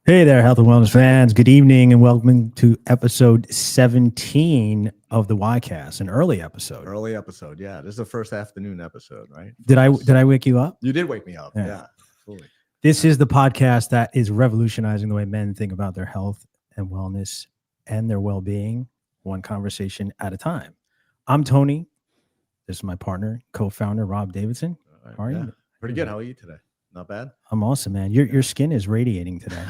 Hey there, health and wellness fans. Good evening and welcome to episode 17 of the YCast, an early episode. Early episode, yeah. This is the first afternoon episode, right? Did I wake you up? You did wake me up, yeah. Absolutely. This is the podcast that is revolutionizing the way men think about their health and wellness and their well-being, one conversation at a time. I'm Tony. This is my partner, co-founder, Rob Davidson. Right, How are you? Pretty good. How are you today? Not bad? I'm awesome, man. Your skin is radiating today.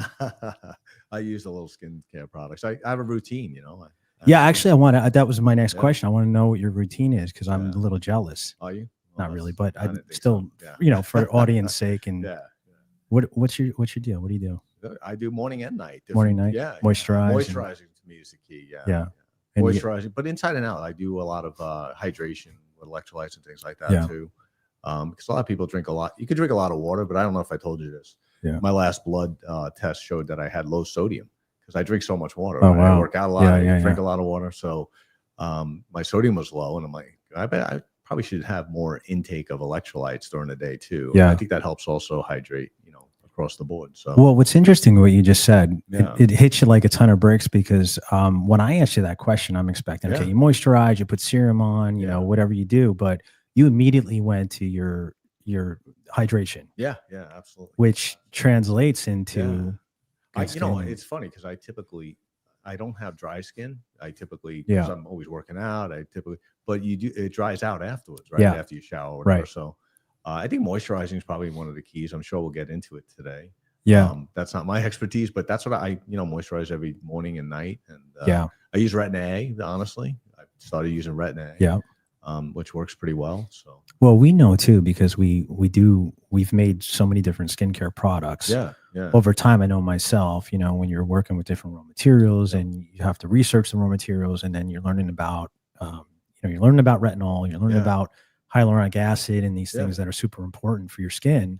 I use a little skincare products. I have a routine, you know. Actually, that was my next question. I want to know what your routine is because I'm a little jealous. Are you? Well, not really, but I still, for audience sake. And what's your deal? What do you do? I do morning and night. Morning, night? Yeah. Moisturizing to me is the key. Yeah. Moisturizing, but inside and out. I do a lot of hydration with electrolytes and things like that too. Because a lot of people drink a lot. You could drink a lot of water, but I don't know if I told you this. Yeah. My last blood test showed that I had low sodium because I drink so much water. Oh, wow. I work out a lot. I drink a lot of water. So my sodium was low. And I'm like, I bet I probably should have more intake of electrolytes during the day too. Yeah. I think that helps also hydrate, across the board. So, well, what's interesting, what you just said, it hits you like a ton of bricks because when I asked you that question, I'm expecting, okay, you moisturize, you put serum on, you know, whatever you do, but you immediately went to your hydration. Yeah, absolutely. Which translates into, it's funny because I don't have dry skin. I typically, because I'm always working out, but it dries out afterwards, right? After you shower or whatever. Right. So I think moisturizing is probably one of the keys. I'm sure we'll get into it today. Yeah. That's not my expertise, but that's what I moisturize every morning and night. And I use Retin A, honestly. I started using Retin A. Yeah. Which works pretty well. So, well, we know too because we've made so many different skincare products. Yeah. Over time, I know myself. When you're working with different raw materials and you have to research the raw materials, and then you're learning about, you're learning about retinol, you're learning about hyaluronic acid and these things that are super important for your skin.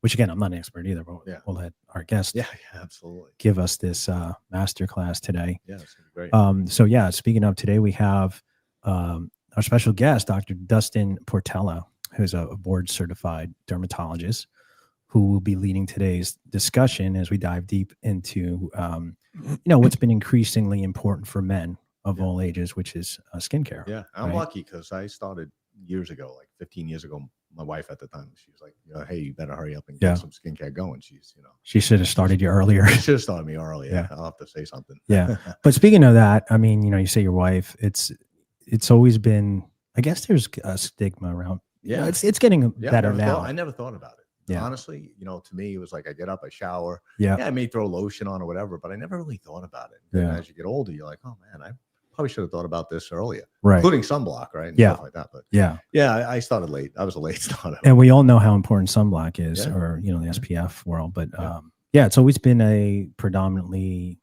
Which again, I'm not an expert either, but we'll let our guest, absolutely, give us this masterclass today. Yeah, it's gonna be great. So speaking of today, we have our special guest, Dr. 𝗦𝗞𝗜𝗡, who's a board-certified dermatologist, who will be leading today's discussion as we dive deep into, what's been increasingly important for men of all ages, which is skincare. Yeah, I'm lucky because I started years ago, like 15 years ago. My wife at the time, she was like, "Hey, you better hurry up and get some skincare going." She should have started you earlier. She should have started me earlier. Yeah, I'll have to say something. Yeah, but speaking of that, I mean, you say your wife. It's always been, I guess there's a stigma around. Yeah, it's getting better now. I never thought about it. Yeah. Honestly, to me, it was like I get up, I shower. Yeah. I may throw lotion on or whatever, but I never really thought about it. Yeah. And as you get older, you're like, oh man, I probably should have thought about this earlier. Right. Including sunblock, right? And stuff like that. But I started late. I was a late starter. And we all know how important sunblock is, or the SPF world. But it's always been a predominantly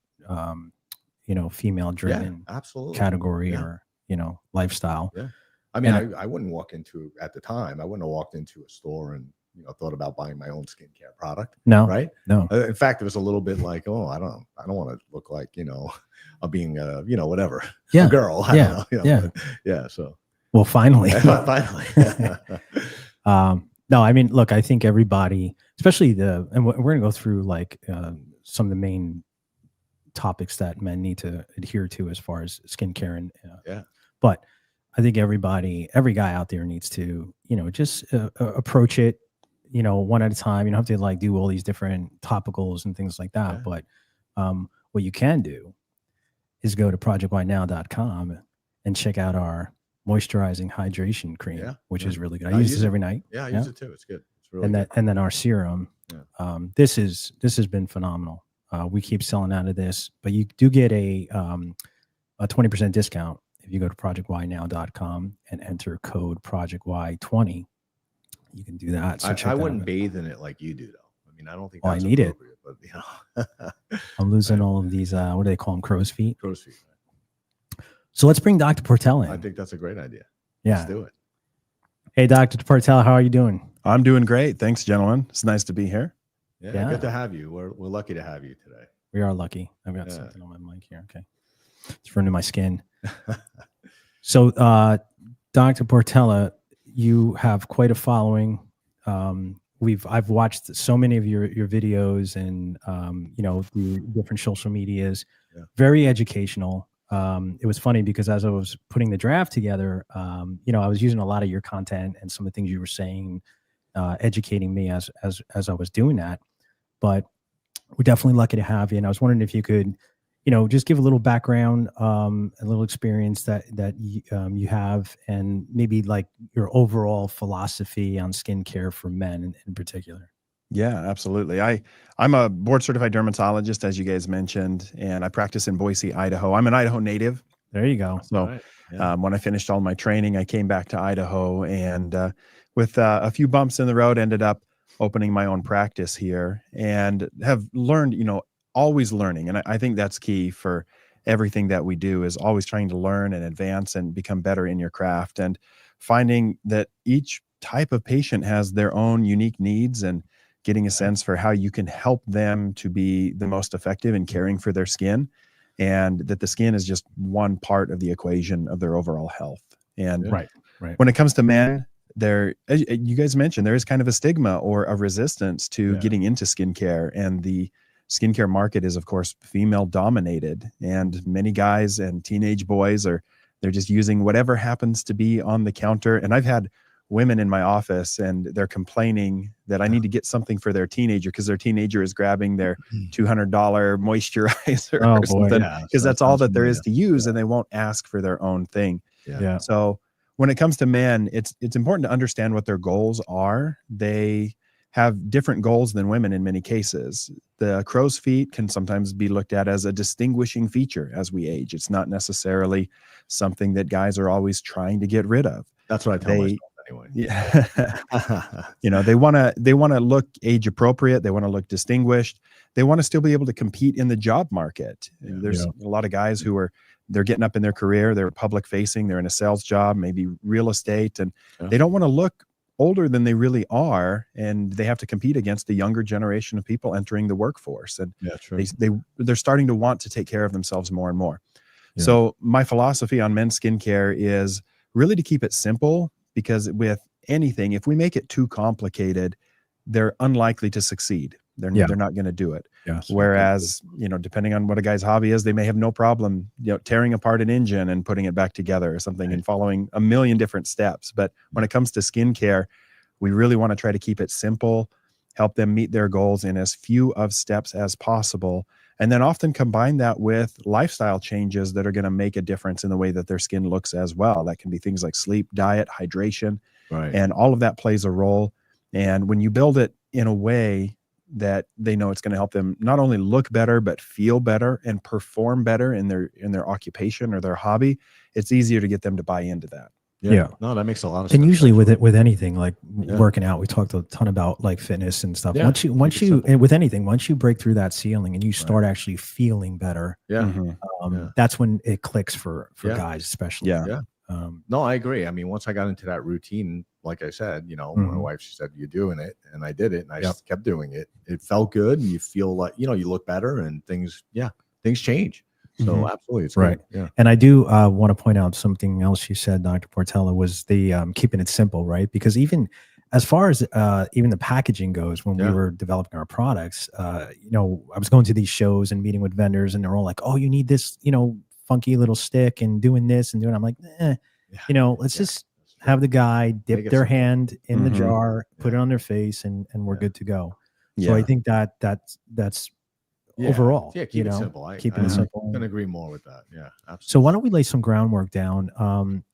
female driven category or lifestyle. Yeah. I mean, I wouldn't walk into, at the time, I wouldn't have walked into a store and thought about buying my own skincare product. No, right? No. In fact, it was a little bit like, oh, I don't want to look like I'm being whatever, a girl. I don't know, but, so well, finally, finally. No, I mean, look, I think everybody, especially and we're gonna go through like some of the main topics that men need to adhere to as far as skincare and but I think every guy out there needs to, just approach it, one at a time. You don't have to like do all these different topicals and things like that. But what you can do is go to projectwhitenow.com and check out our moisturizing hydration cream, which is really good. I use this every night. Yeah, I use it too. It's good. It's really good. And then our serum. This has been phenomenal. We keep selling out of this, but you do get a 20% discount if you go to projectwhitenow.com and enter code projectY20. You can do that. So I wouldn't bathe in it like you do, though. I mean, I don't think that's I need it. But I'm losing all of these. What do they call them? Crow's feet. Crow's feet. Right. So let's bring Dr. 𝗤𝗡𝗡 in. I think that's a great idea. Yeah, let's do it. Hey, Dr. 𝗤𝗡𝗡𝗡, how are you doing? I'm doing great. Thanks, gentlemen. It's nice to be here. Yeah, good to have you. We're lucky to have you today. We are lucky. I've got something on my mic here. Okay, it's running my skin. So, Dr. 𝗤𝗡𝗡𝗡, you have quite a following I've watched so many of your videos and you know, the different social medias. Very educational. It was funny because as I was putting the draft together, you know, I was using a lot of your content and some of the things you were saying, educating me as I was doing that. But we're definitely lucky to have you. And I was wondering if you could, you know, just give a little background, a little experience that you have, and maybe like your overall philosophy on skincare for men in particular. Yeah, absolutely. I'm a board certified dermatologist, as you guys mentioned, and I practice in Boise, Idaho. I'm an Idaho native. There you go. So when I finished all my training, I came back to Idaho, and with a few bumps in the road, ended up opening my own practice here, and have learned, you know, always learning. And I think that's key for everything that we do, is always trying to learn and advance and become better in your craft, and finding that each type of patient has their own unique needs, and getting a sense for how you can help them to be the most effective in caring for their skin, and that the skin is just one part of the equation of their overall health. And when it comes to men, as you guys mentioned, there is kind of a stigma or a resistance to getting into skincare, and the skincare market is, of course, female dominated, and many guys and teenage boys they're just using whatever happens to be on the counter. And I've had women in my office, and they're complaining that I need to get something for their teenager because their teenager is grabbing their $200 moisturizer or something, because that's all that there is to use, and they won't ask for their own thing. So when it comes to men, it's important to understand what their goals are. They have different goals than women in many cases. The crow's feet can sometimes be looked at as a distinguishing feature as we age. It's not necessarily something that guys are always trying to get rid of. That's what I tell myself. Anyway. You know, they want to look age appropriate. They want to look distinguished. They want to still be able to compete in the job market. There's a lot of guys who they're getting up in their career. They're public facing. They're in a sales job, maybe real estate, and they don't want to look older than they really are. And they have to compete against the younger generation of people entering the workforce. And they're starting to want to take care of themselves more and more. So my philosophy on men's skincare is really to keep it simple, because with anything, if we make it too complicated, they're unlikely to succeed. They're not going to do it. Whereas, you know, depending on what a guy's hobby is, they may have no problem, you know, tearing apart an engine and putting it back together or something, and following a million different steps. But when it comes to skincare, we really want to try to keep it simple, help them meet their goals in as few of steps as possible, and then often combine that with lifestyle changes that are going to make a difference in the way that their skin looks as well. That can be things like sleep, diet, hydration, and all of that plays a role. And when you build it in a way that they know it's going to help them not only look better, but feel better and perform better in their occupation or their hobby, it's easier to get them to buy into that. No, that makes a lot of sense. And usually with anything like working out, we talked a ton about like fitness and stuff. Once you and with anything, once you break through that ceiling and you start actually feeling better, that's when it clicks for guys, especially. No, I agree. I mean, once I got into that routine, like I said, you know, my wife, she said, "You're doing it," and I did it, and I just kept doing it. It felt good, and you feel like, you know, you look better, and things change. So absolutely, it's right. And I do want to point out something else you said, Dr. Portela, was the keeping it simple, right? Because even as far as even the packaging goes, when we were developing our products, you know, I was going to these shows and meeting with vendors, and they're all like, "Oh, you need this, you know, funky little stick and doing this and doing." I'm like, you know, let's just have the guy dip their hand in the jar, put it on their face, and we're good to go. So I think that's overall, keep it simple. Keeping it simple. I can agree more with that. Absolutely. So why don't we lay some groundwork down,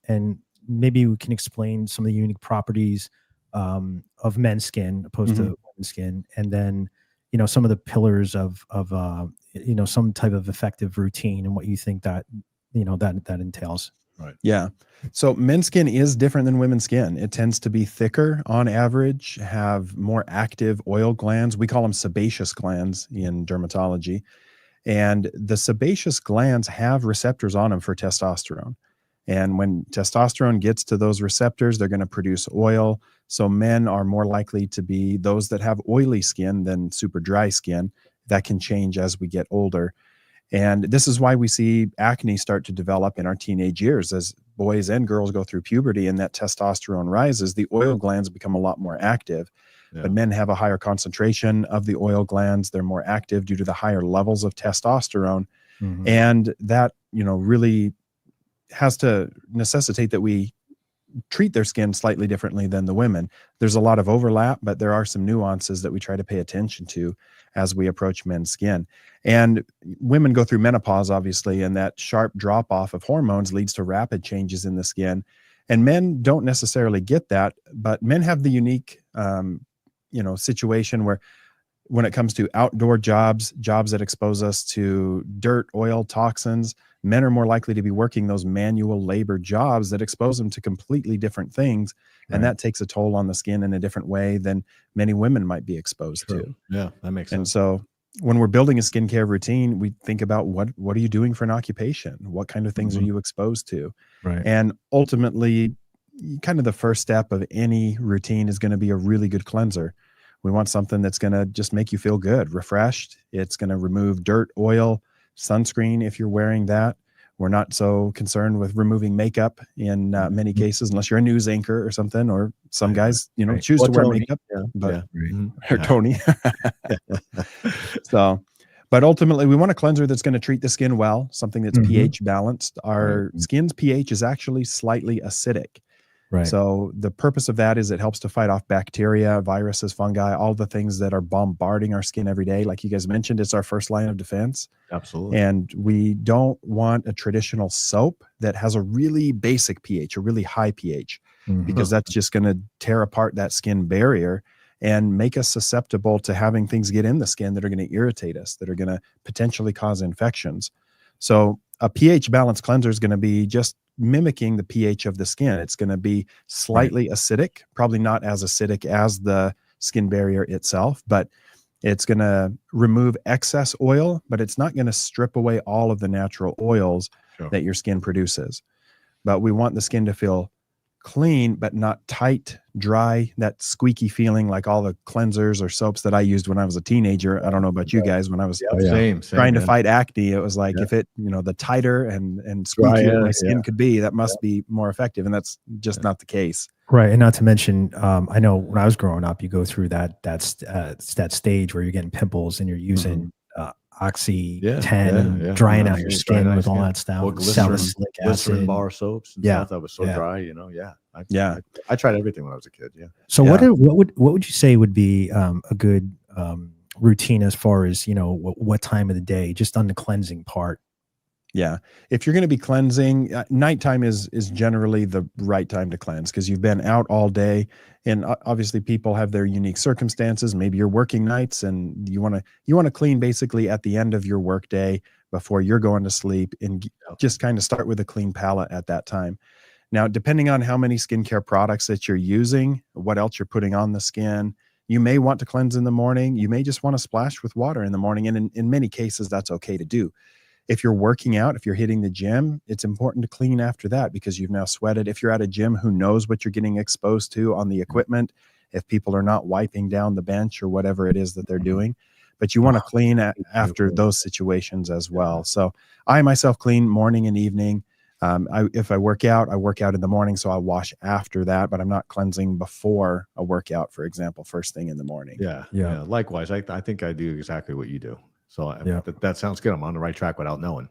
and maybe we can explain some of the unique properties of men's skin opposed to women's skin, and then, you know, some of the pillars of you know, some type of effective routine and what you think that, you know, that entails. Right. Yeah. So men's skin is different than women's skin. It tends to be thicker on average, have more active oil glands. We call them sebaceous glands in dermatology. And the sebaceous glands have receptors on them for testosterone. And when testosterone gets to those receptors, they're going to produce oil. So men are more likely to be those that have oily skin than super dry skin. That can change as we get older. And this is why we see acne start to develop in our teenage years. As boys and girls go through puberty and that testosterone rises, the oil glands become a lot more active. but men have a higher concentration of the oil glands. They're more active due to the higher levels of testosterone. And that, you know, really has to necessitate that we treat their skin slightly differently than the women. There's a lot of overlap, but there are some nuances that we try to pay attention to as we approach men's skin. And women go through menopause, obviously, and that sharp drop off of hormones leads to rapid changes in the skin. And men don't necessarily get that, but men have the unique, you know, situation where when it comes to outdoor jobs that expose us to dirt, oil, toxins, men are more likely to be working those manual labor jobs that expose them to completely different things. And that takes a toll on the skin in a different way than many women might be exposed to. Yeah, that makes sense. And so when we're building a skincare routine, we think about what are you doing for an occupation? What kind of things are you exposed to? And ultimately, kind of the first step of any routine is going to be a really good cleanser. We want something that's going to just make you feel good, refreshed. It's going to remove dirt, oil, sunscreen if you're wearing that. We're not so concerned with removing makeup in many cases, unless you're a news anchor or something, or some guys, you know, choose to wear makeup. But or Tony. So, but ultimately, we want a cleanser that's going to treat the skin well, something that's pH balanced. Our skin's pH is actually slightly acidic. So the purpose of that is it helps to fight off bacteria, viruses, fungi, all the things that are bombarding our skin every day. Like you guys mentioned, it's our first line of defense. Absolutely. And we don't want a traditional soap that has a really basic pH, a really high pH, because that's just going to tear apart that skin barrier and make us susceptible to having things get in the skin that are going to irritate us, that are going to potentially cause infections. So a pH balanced cleanser is going to be just mimicking the pH of the skin. It's going to be slightly acidic, probably not as acidic as the skin barrier itself, but it's going to remove excess oil, but it's not going to strip away all of the natural oils that your skin produces. But we want the skin to feel clean, but not tight, dry, that squeaky feeling like all the cleansers or soaps that I used when I was a teenager. I don't know about you guys. When I was trying to fight acne, it was like, if it, you know, the tighter and squeakier my skin could be, that must be more effective. And that's just not the case. Right. And not to mention, I know when I was growing up, you go through that stage where you're getting pimples and you're using Oxy 10 drying out your skin with all that stuff. Or glycerin bar soaps and stuff that was so dry, you know. I tried everything when I was a kid. So what would you say would be a good routine as far as, you know, what time of the day, just on the cleansing part? If you're going to be cleansing, nighttime is generally the right time to cleanse, because you've been out all day, and obviously people have their unique circumstances. Maybe you're working nights and you want to clean basically at the end of your work day before you're going to sleep, and just kind of start with a clean palette at that time. Now, depending on how many skincare products that you're using, what else you're putting on the skin, you may want to cleanse in the morning. You may just want to splash with water in the morning. And in many cases, that's okay to do. If you're working out, if you're hitting the gym, it's important to clean after that, because you've now sweated. If you're at a gym, who knows what you're getting exposed to on the equipment, if people are not wiping down the bench or whatever it is that they're doing. But you want to clean after those situations as well. So I myself clean morning and evening. If I work out in the morning, so I wash after that, but I'm not cleansing before a workout, for example, first thing in the morning. Yeah. Likewise, I think I do exactly what you do. So that sounds good. I'm on the right track without knowing.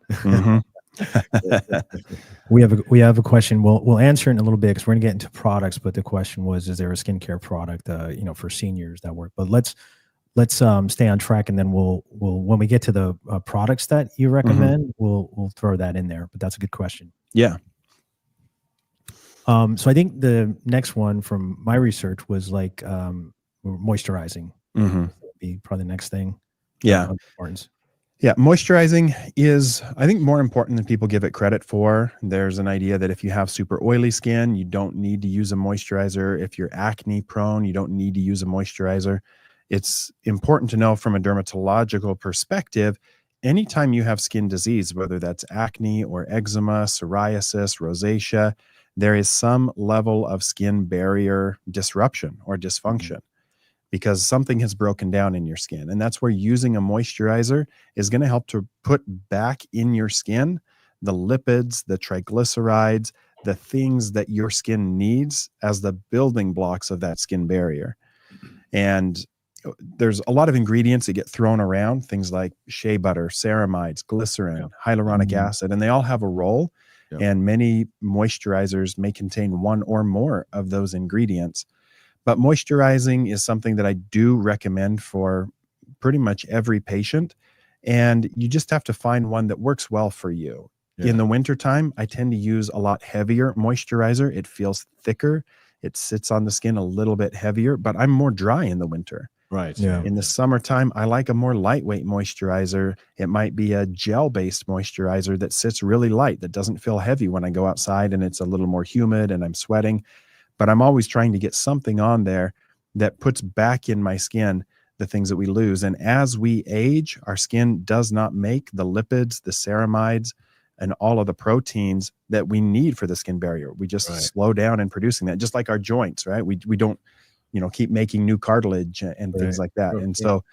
We have a question. We'll answer it in a little bit, because we're gonna get into products. But the question was, is there a skincare product, you know, for seniors that work? But let's stay on track, and then we'll when we get to the products that you recommend, we'll throw that in there. But that's a good question. So I think the next one from my research was like moisturizing. Would be probably the next thing. Moisturizing is, I think, more important than people give it credit for. There's an idea that if you have super oily skin, you don't need to use a moisturizer. If you're acne prone, you don't need to use a moisturizer. It's important to know from a dermatological perspective, anytime you have skin disease, whether that's acne or eczema, psoriasis, rosacea, there is some level of skin barrier disruption or dysfunction, because something has broken down in your skin. And that's where using a moisturizer is going to help to put back in your skin the lipids, the triglycerides, the things that your skin needs as the building blocks of that skin barrier. And there's a lot of ingredients that get thrown around, things like shea butter, ceramides, glycerin, hyaluronic acid, and they all have a role. And many moisturizers may contain one or more of those ingredients. But moisturizing is something that I do recommend for pretty much every patient. And you just have to find one that works well for you. In the wintertime, I tend to use a lot heavier moisturizer. It feels thicker. It sits on the skin a little bit heavier, but I'm more dry in the winter. Right. Yeah. In the summertime, I like a more lightweight moisturizer. It might be a gel-based moisturizer that sits really light, that doesn't feel heavy when I go outside and it's a little more humid and I'm sweating. But I'm always trying to get something on there that puts back in my skin the things that we lose. And as we age, our skin does not make the lipids, the ceramides, and all of the proteins that we need for the skin barrier. We just slow down in producing that, just like our joints, right? We don't, keep making new cartilage and things like that. And so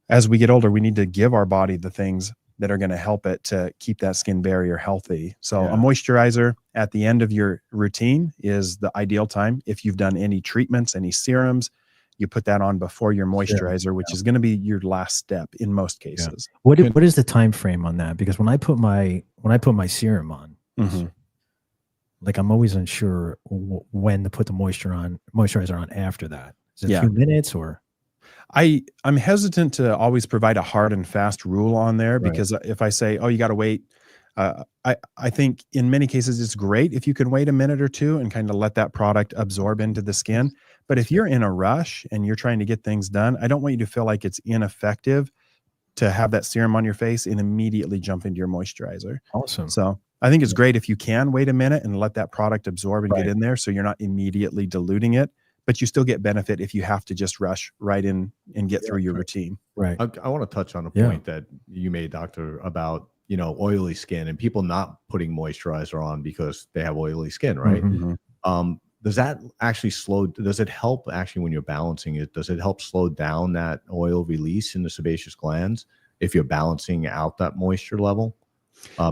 as we get older, we need to give our body the things that are going to help it to keep that skin barrier healthy. So a moisturizer at the end of your routine is the ideal time. If you've done any treatments, any serums, you put that on before your moisturizer, which is going to be your last step in most cases. What is the time frame on that? Because when I put my serum on, like I'm always unsure when to put the moisturizer on after that. Is it a few minutes or? I'm hesitant to always provide a hard and fast rule on there, because if I say, oh, you got to wait, I think in many cases it's great if you can wait a minute or two and kind of let that product absorb into the skin. But if you're in a rush and you're trying to get things done, I don't want you to feel like it's ineffective to have that serum on your face and immediately jump into your moisturizer. Awesome. So I think it's great if you can wait a minute and let that product absorb and get in there, so you're not immediately diluting it, but you still get benefit if you have to just rush right in and get through your routine. Right. I want to touch on a point that you made, Doctor, about oily skin and people not putting moisturizer on because they have oily skin, right? Does that actually does it help actually when you're balancing it? Does it help slow down that oil release in the sebaceous glands if you're balancing out that moisture level?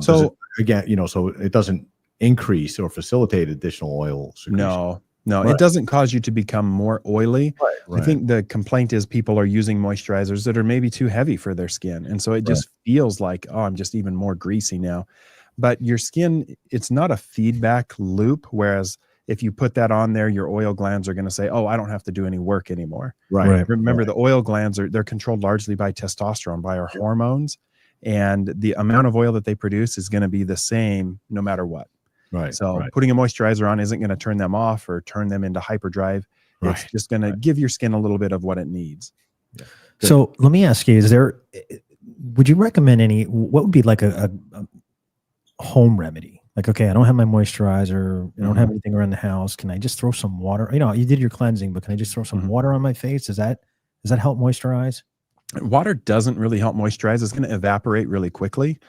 So it doesn't increase or facilitate additional oil secretion. No, it doesn't cause you to become more oily. I think the complaint is people are using moisturizers that are maybe too heavy for their skin. And so it just feels like, oh, I'm just even more greasy now. But your skin, it's not a feedback loop. Whereas if you put that on there, your oil glands are going to say, oh, I don't have to do any work anymore. Remember, the oil glands they're controlled largely by testosterone, by our hormones. And the amount of oil that they produce is going to be the same no matter what. So putting a moisturizer on isn't going to turn them off or turn them into hyperdrive. It's just going to give your skin a little bit of what it needs. So let me ask you, would you recommend what would be like a home remedy? Like, okay, I don't have my moisturizer. I don't have anything around the house. Can I just throw some water? You did your cleansing, but can I just throw some water on my face? Does that help moisturize? Water doesn't really help moisturize. It's going to evaporate really quickly.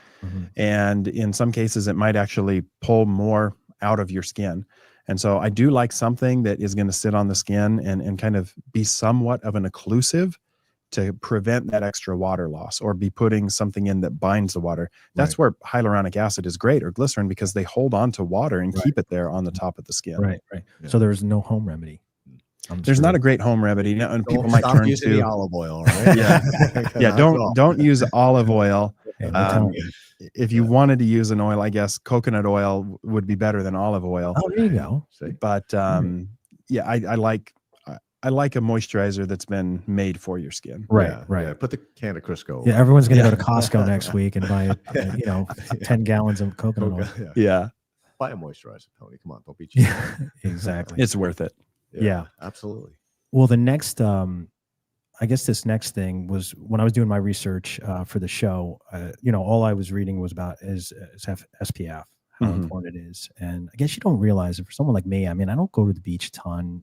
And in some cases, it might actually pull more out of your skin. And so I do like something that is going to sit on the skin and kind of be somewhat of an occlusive to prevent that extra water loss, or be putting something in that binds the water. That's where hyaluronic acid is great, or glycerin, because they hold on to water and keep it there on the top of the skin. So there's no home remedy. There's not a great home remedy now, and people might turn to the olive oil. Right? Don't use olive oil. If you wanted to use an oil, I guess coconut oil would be better than olive oil. Oh, there you go. But I like a moisturizer that's been made for your skin. Right. Put the can of Crisco. Yeah, everyone's gonna go to Costco next week and buy 10 gallons of coconut oil. Buy a moisturizer, Tony. Come on, don't be cheap. Exactly. It's worth it. Yeah, absolutely. Well, the next, I guess this next thing was when I was doing my research for the show. All I was reading was about is SPF, how important it is, and I guess you don't realize it for someone like me. I mean, I don't go to the beach a ton.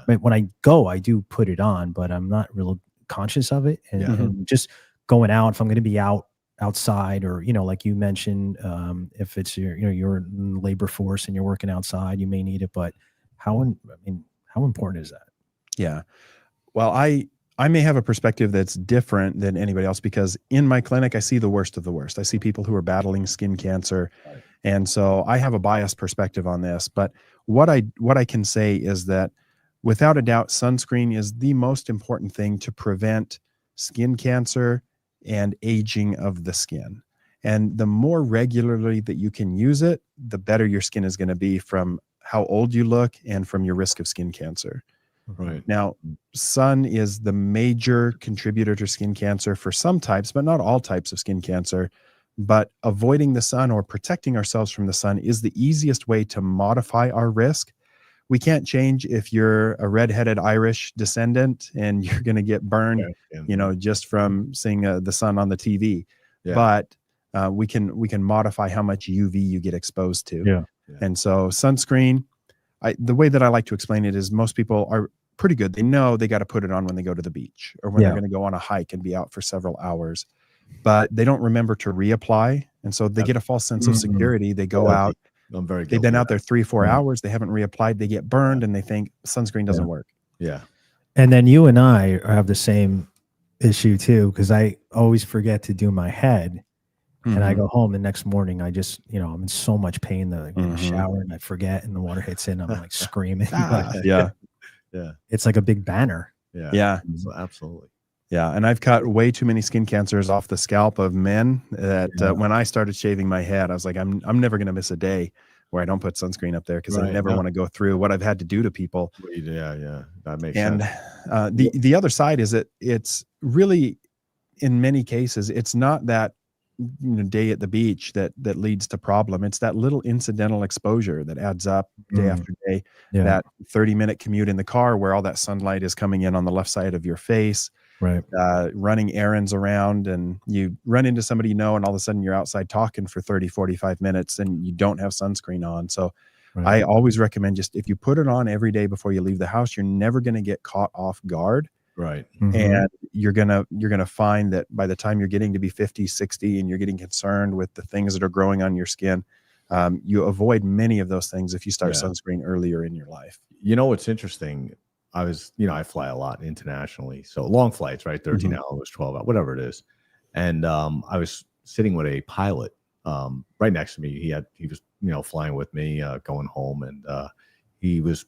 But when I go, I do put it on, but I'm not real conscious of it. And just going out, if I'm going to be outside, or like you mentioned, if it's you're in labor force and you're working outside, you may need it, but how important is that? Yeah. Well, I may have a perspective that's different than anybody else, because in my clinic, I see the worst of the worst. I see people who are battling skin cancer. And so I have a biased perspective on this. But what I can say is that without a doubt, sunscreen is the most important thing to prevent skin cancer and aging of the skin. And the more regularly that you can use it, the better your skin is going to be from how old you look and from your risk of skin cancer. Right. Now, sun is the major contributor to skin cancer for some types, but not all types of skin cancer. But avoiding the sun or protecting ourselves from the sun is the easiest way to modify our risk. We can't change if you're a redheaded Irish descendant and you're going to get burned, you know, just from seeing the sun on the TV. Yeah. But we can modify how much UV you get exposed to. Yeah. And so sunscreen, the way that I like to explain it is most people are pretty good. They know they got to put it on when they go to the beach or when they're going to go on a hike and be out for several hours, but they don't remember to reapply. And so they get a false sense of security. They go out. They've been out there 3-4 hours. They haven't reapplied. They get burned and they think sunscreen doesn't work. Yeah. And then you and I have the same issue too, because I always forget to do my head. And I go home the next morning. I just, you know, I'm in so much pain that I get in the shower and I forget, and the water hits in. I'm like screaming. Yeah. It's like a big banner. Yeah. Absolutely. Yeah. And I've cut way too many skin cancers off the scalp of men that when I started shaving my head, I was like, I'm never going to miss a day where I don't put sunscreen up there, because I never want to go through what I've had to do to people. Yeah. That makes sense. And the other side is that it's really, in many cases, it's not that day at the beach that leads to problem. It's that little incidental exposure that adds up day after day. That 30-minute commute in the car where all that sunlight is coming in on the left side of your face, running errands around, and you run into somebody you know, and all of a sudden you're outside talking for 30-45 minutes and you don't have sunscreen on. So I always recommend, just if you put it on every day before you leave the house, you're never going to get caught off guard. And you're gonna find that by the time you're getting to be 50, 60, and you're getting concerned with the things that are growing on your skin, you avoid many of those things if you start sunscreen earlier in your life. You know what's interesting? I fly a lot internationally, so long flights, right? 13 hours, 12 hours, whatever it is. And I was sitting with a pilot right next to me. He was flying with me, going home, and he was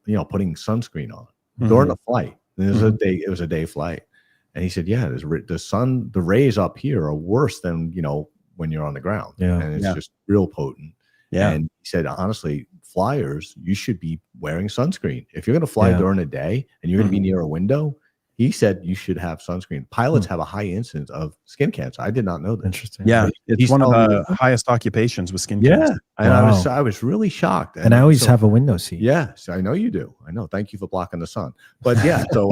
putting sunscreen on during the flight. It was a day flight, and he said, "Yeah, the rays up here are worse than when you're on the ground, and it's just real potent." And he said, honestly, flyers, you should be wearing sunscreen if you're going to fly during the day and you're going to be near a window. He said you should have sunscreen. Pilots have a high incidence of skin cancer. I did not know that. Interesting. Yeah, it's one of the highest occupations with skin cancer. And I was really shocked. And I always have a window seat. Yeah, so I know you do. I know. Thank you for blocking the sun. But yeah, so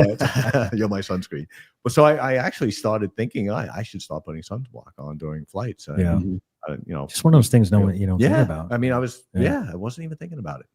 you're my sunscreen. But so I actually started thinking I should start putting sunblock on during flights. Just one of those things you don't think about. I mean, I wasn't even thinking about it.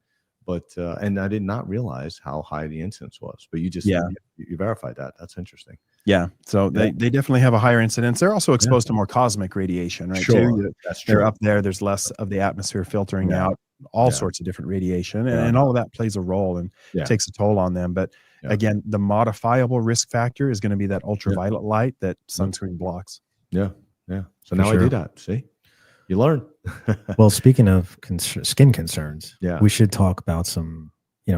But and I did not realize how high the incidence was. But you just you verified that. That's interesting. Yeah. So they definitely have a higher incidence. They're also exposed to more cosmic radiation, right? Sure. That's true. They're up there. There's less of the atmosphere filtering out all sorts of different radiation, and all of that plays a role and takes a toll on them. But again, the modifiable risk factor is going to be that ultraviolet light that sunscreen blocks. Yeah. So now I do that. See, you learn. Well, speaking of skin concerns, we should talk about some,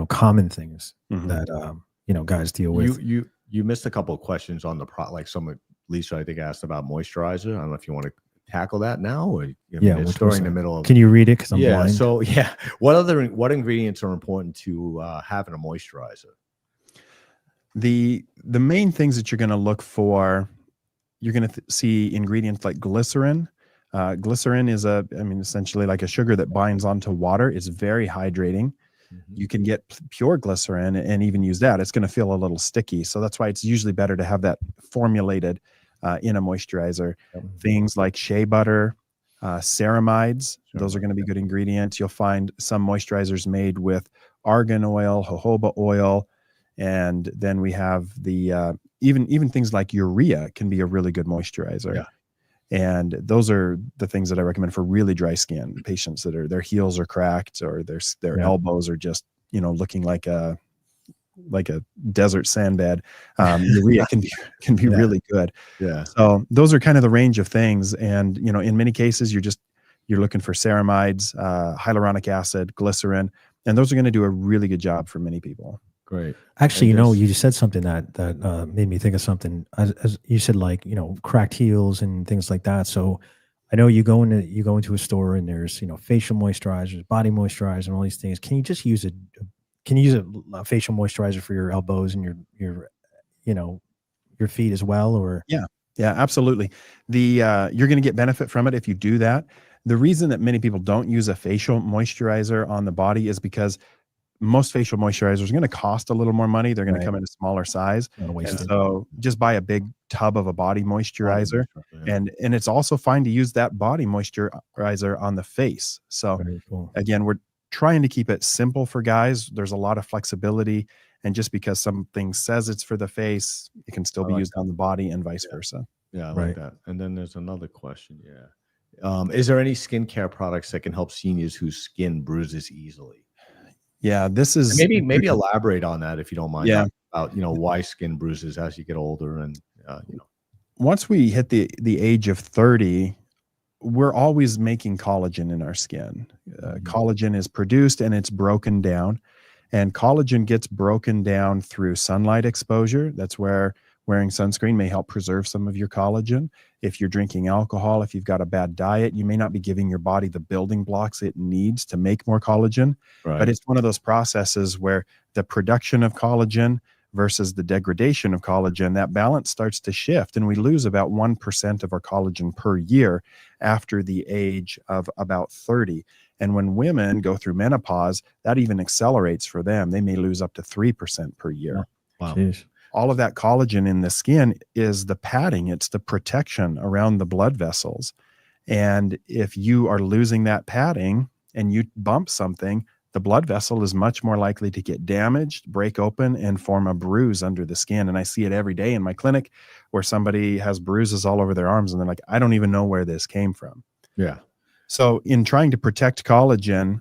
common things that, guys deal with. You missed a couple of questions on the like some Lisa, I think, asked about moisturizer. I don't know if you want to tackle that now, or it's during the middle of. Can you read it? Because I'm blind. So what ingredients are important to have in a moisturizer? The main things that you're going to look for, you're going to see ingredients like glycerin. Glycerin is essentially like a sugar that binds onto water. It's very hydrating. You can get pure glycerin and even use that. It's going to feel a little sticky. So that's why it's usually better to have that formulated in a moisturizer. Things like shea butter, ceramides, those are going to be good ingredients. You'll find some moisturizers made with argan oil, jojoba oil, and then we have the even things like urea can be a really good moisturizer. And those are the things that I recommend for really dry skin patients that their heels are cracked or their elbows are just, looking like a desert sandbed. Urea can be really good. So those are kind of the range of things. And, in many cases, you're looking for ceramides, hyaluronic acid, glycerin, and those are going to do a really good job for many people. Great. Actually, you know, you just said something that made me think of something. As you said, like, you know, cracked heels and things like that. So I know you go into a store and there's, you know, facial moisturizers, body moisturizer, and all these things. Can you just use a facial moisturizer for your elbows and your you know, your feet as well? Or yeah, absolutely. You're going to get benefit from it if you do that. The reason that many people don't use a facial moisturizer on the body is because most facial moisturizers are going to cost a little more money. They're going to come in a smaller size. And so just buy a big tub of a body moisturizer. And it's also fine to use that body moisturizer on the face. So again, we're trying to keep it simple for guys. There's a lot of flexibility. And just because something says it's for the face, it can still be used on the body and vice versa. Yeah, I like that. And then there's another question. Yeah. Is there any skincare products that can help seniors whose skin bruises easily? Yeah, this is maybe elaborate on that if you don't mind. Yeah, about, you know, why skin bruises as you get older, and you know, once we hit the age of 30, we're always making collagen in our skin. Collagen is produced and it's broken down, and collagen gets broken down through sunlight exposure. That's where wearing sunscreen may help preserve some of your collagen. If you're drinking alcohol, if you've got a bad diet, you may not be giving your body the building blocks it needs to make more collagen. But it's one of those processes where the production of collagen versus the degradation of collagen, that balance starts to shift, and we lose about 1% of our collagen per year after the age of about 30. And when women go through menopause, that even accelerates for them. They may lose up to 3% per year. Wow. Jeez. All of that collagen in the skin is the padding. It's the protection around the blood vessels. And if you are losing that padding and you bump something, the blood vessel is much more likely to get damaged, break open, and form a bruise under the skin. And I see it every day in my clinic where somebody has bruises all over their arms and they're like, I don't even know where this came from. Yeah. So in trying to protect collagen,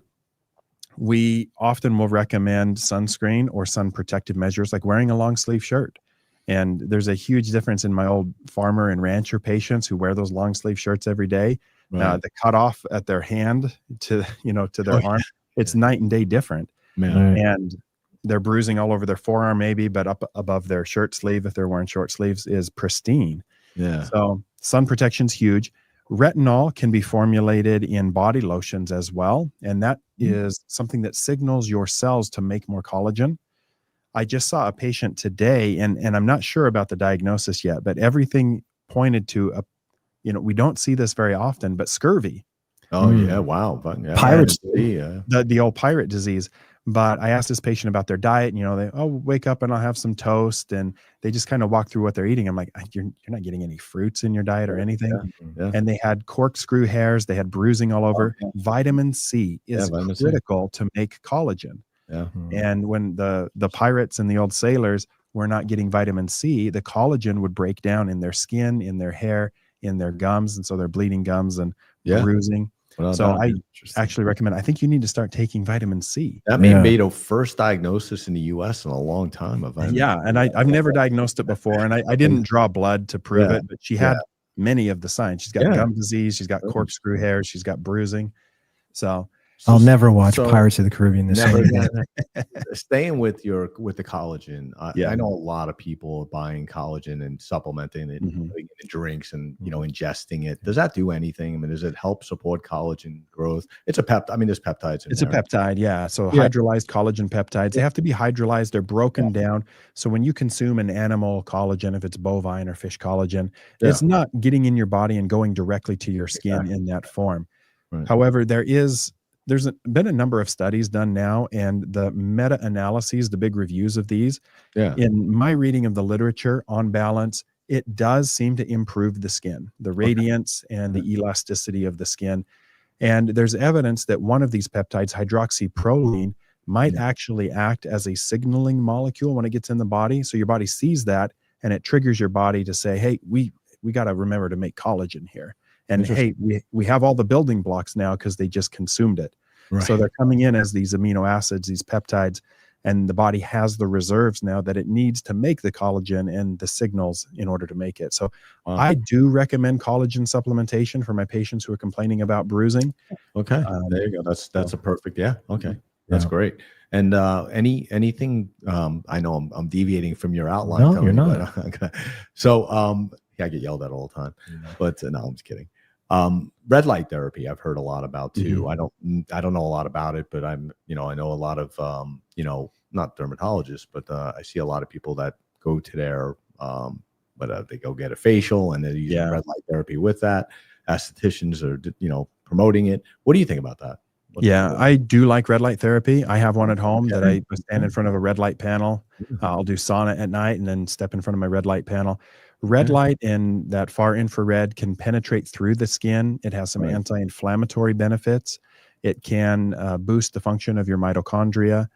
we often will recommend sunscreen or sun protective measures like wearing a long sleeve shirt. And there's a huge difference in my old farmer and rancher patients who wear those long sleeve shirts every day. The cutoff at their hand to their arm, it's night and day different. And they're bruising all over their forearm maybe, but up above their shirt sleeve, if they're wearing short sleeves, is pristine. Yeah. So sun protection's huge. Retinol can be formulated in body lotions as well. And that is something that signals your cells to make more collagen. I just saw a patient today, and I'm not sure about the diagnosis yet, but everything pointed to we don't see this very often, but scurvy. Oh yeah. Wow. But, Pirates. The old pirate disease. But I asked this patient about their diet, and they wake up and I'll have some toast, and they just kind of walk through what they're eating. I'm like, you're not getting any fruits in your diet or anything. And they had corkscrew hairs, they had bruising all over. Vitamin C is critical to make collagen. And when the pirates and the old sailors were not getting vitamin C, the collagen would break down in their skin, in their hair, in their gums, and so they're bleeding gums and bruising. So I actually recommend, I think you need to start taking vitamin C. That may be the first diagnosis in the US in a long time of vitamin C. And I've never diagnosed it before, and I didn't draw blood to prove it, but she had many of the signs. She's got gum disease, she's got corkscrew hair, she's got bruising. So I'll never watch Pirates of the Caribbean the same. Staying with the collagen, I know a lot of people are buying collagen and supplementing it, putting it in drinks and ingesting it. Does that do anything? I mean, does it help support collagen growth? It's a peptide. I mean, there's peptides in It's there. a peptide, yeah. So hydrolyzed collagen peptides, they have to be hydrolyzed. They're broken down. So when you consume an animal collagen, if it's bovine or fish collagen, it's not getting in your body and going directly to your skin in that form. However, there's been a number of studies done now, and the meta-analyses, the big reviews of these, in my reading of the literature, on balance, it does seem to improve the skin, the radiance and the elasticity of the skin. And there's evidence that one of these peptides, hydroxyproline, might actually act as a signaling molecule when it gets in the body. So your body sees that, and it triggers your body to say, hey, we got to remember to make collagen here. And hey, we have all the building blocks now because they just consumed it. So they're coming in as these amino acids, these peptides, and the body has the reserves now that it needs to make the collagen and the signals in order to make it. So I do recommend collagen supplementation for my patients who are complaining about bruising. There you go. That's a perfect. That's great. And anything, I know I'm deviating from your outline. No, Tony, you're not. So yeah, I get yelled at all the time, but no, I'm just kidding. Red light therapy, I've heard a lot about too. I don't know a lot about it, but I know a lot of, not dermatologists, but I see a lot of people that go to their, they go get a facial and they're using red light therapy with that. Estheticians are, promoting it. What do you think about that? I do like red light therapy. I have one at home that I stand in front of a red light panel. I'll do sauna at night and then step in front of my red light panel. Red light and that far infrared can penetrate through the skin. It has some anti-inflammatory benefits. It can boost the function of your mitochondria.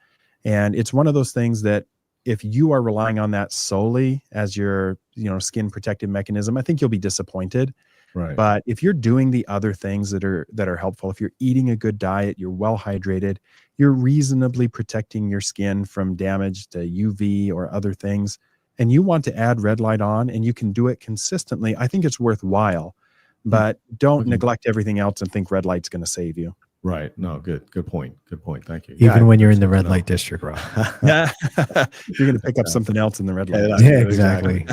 And it's one of those things that if you are relying on that solely as your, skin protective mechanism, I think you'll be disappointed. Right. But if you're doing the other things that are helpful, if you're eating a good diet, you're well hydrated, you're reasonably protecting your skin from damage to UV or other things, and you want to add red light on and you can do it consistently, I think it's worthwhile. But don't neglect everything else and think red light's going to save you. Right. No, good point. Good point. Thank you. Even when you're in the red light district, Rob. Yeah. You're going to pick up something else in the red light. Yeah, exactly.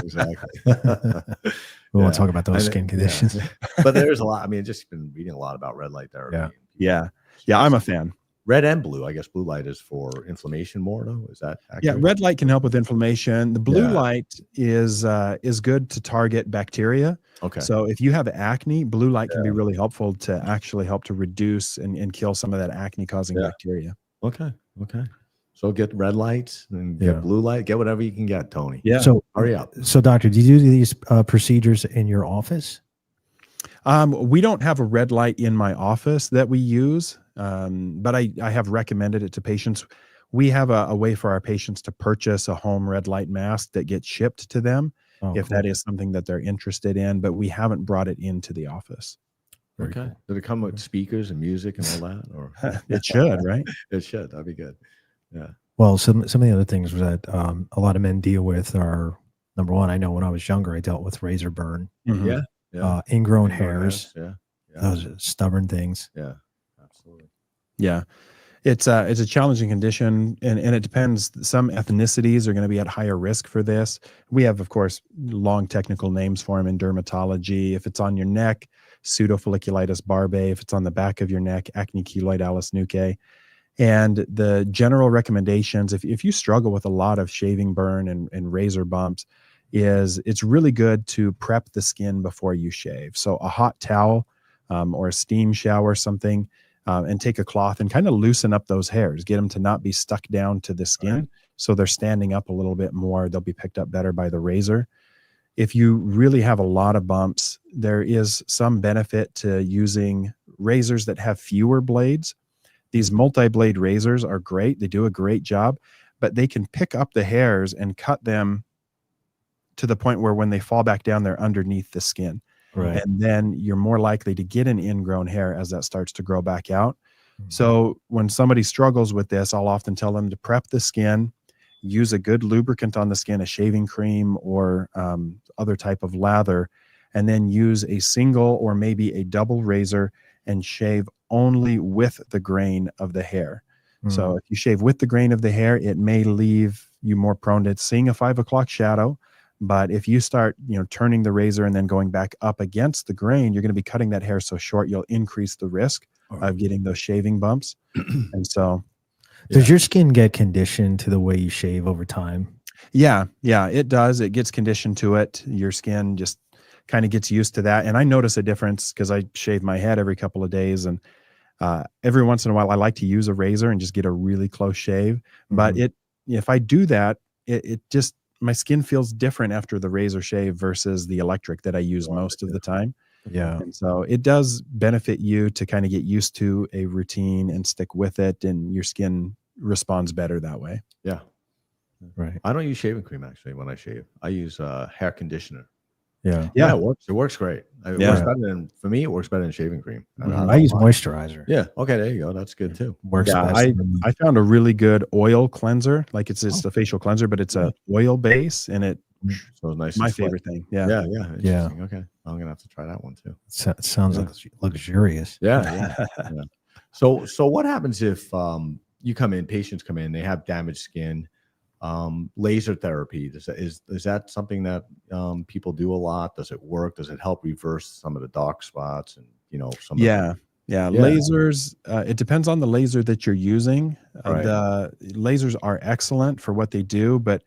We won't Yeah. talk about those skin conditions. But there's a lot. I mean, just been reading a lot about red light therapy. Yeah. I'm a fan. Red and blue. I guess blue light is for inflammation more, though. Is that accurate? Yeah, red light can help with inflammation. The blue light is good to target bacteria. Okay. So if you have acne, blue light can be really helpful to actually help to reduce and kill some of that acne causing bacteria. Okay. So get red lights and get blue light. Get whatever you can get, Tony. Yeah. So hurry up. So, doctor, do you do these procedures in your office? We don't have a red light in my office that we use, but I have recommended it to patients. We have a way for our patients to purchase a home red light mask that gets shipped to them if that is something that they're interested in, but we haven't brought it into the office. Okay. Cool. Did it come with speakers and music and all that? Or it should, right? It should. That'd be good. Yeah. Well, some of the other things that a lot of men deal with are, number one, I know when I was younger, I dealt with razor burn. Ingrown hairs. Those are stubborn things. Yeah, absolutely. Yeah. It's a challenging condition, and it depends. Some ethnicities are going to be at higher risk for this. We have, of course, long technical names for them in dermatology. If it's on your neck, pseudofolliculitis barbae. If it's on the back of your neck, acne keloid nucae. And the general recommendations, if you struggle with a lot of shaving burn and razor bumps, is it's really good to prep the skin before you shave. So a hot towel or a steam shower, something, and take a cloth and kind of loosen up those hairs, get them to not be stuck down to the skin. So they're standing up a little bit more. They'll be picked up better by the razor. If you really have a lot of bumps, there is some benefit to using razors that have fewer blades. These multi-blade razors are great. They do a great job, but they can pick up the hairs and cut them to the point where when they fall back down, they're underneath the skin. Right. And then you're more likely to get an ingrown hair as that starts to grow back out. So when somebody struggles with this, I'll often tell them to prep the skin, use a good lubricant on the skin, a shaving cream or other type of lather, and then use a single or maybe a double razor and shave only with the grain of the hair. So if you shave with the grain of the hair, it may leave you more prone to seeing a 5 o'clock shadow. But if you start, turning the razor and then going back up against the grain, you're going to be cutting that hair so short, you'll increase the risk of getting those shaving bumps. And so, does your skin get conditioned to the way you shave over time? Yeah, it does. It gets conditioned to it. Your skin just kind of gets used to that. And I notice a difference because I shave my head every couple of days, and every once in a while I like to use a razor and just get a really close shave. But if I do that, it just, my skin feels different after the razor shave versus the electric that I use most of the time. Yeah. And so it does benefit you to kind of get used to a routine and stick with it, and your skin responds better that way. Yeah. Right. I don't use shaving cream actually when I shave. I use hair conditioner. Yeah. It works. It works great. It works better than, for me, it works better than shaving cream. I use moisturizer. Yeah. Okay. There you go. That's good too. Works best. I found a really good oil cleanser. Like it's a facial cleanser, but it's a oil base, and it so nice. My favorite thing. Yeah. Okay. I'm gonna have to try that one too. Sounds luxurious. Yeah. So what happens if you come in, patients come in, they have damaged skin. Laser therapy, is that something that people do a lot? Does it work? Does it help reverse some of the dark spots and some yeah. Lasers, it depends on the laser that you're using. The lasers are excellent for what they do, but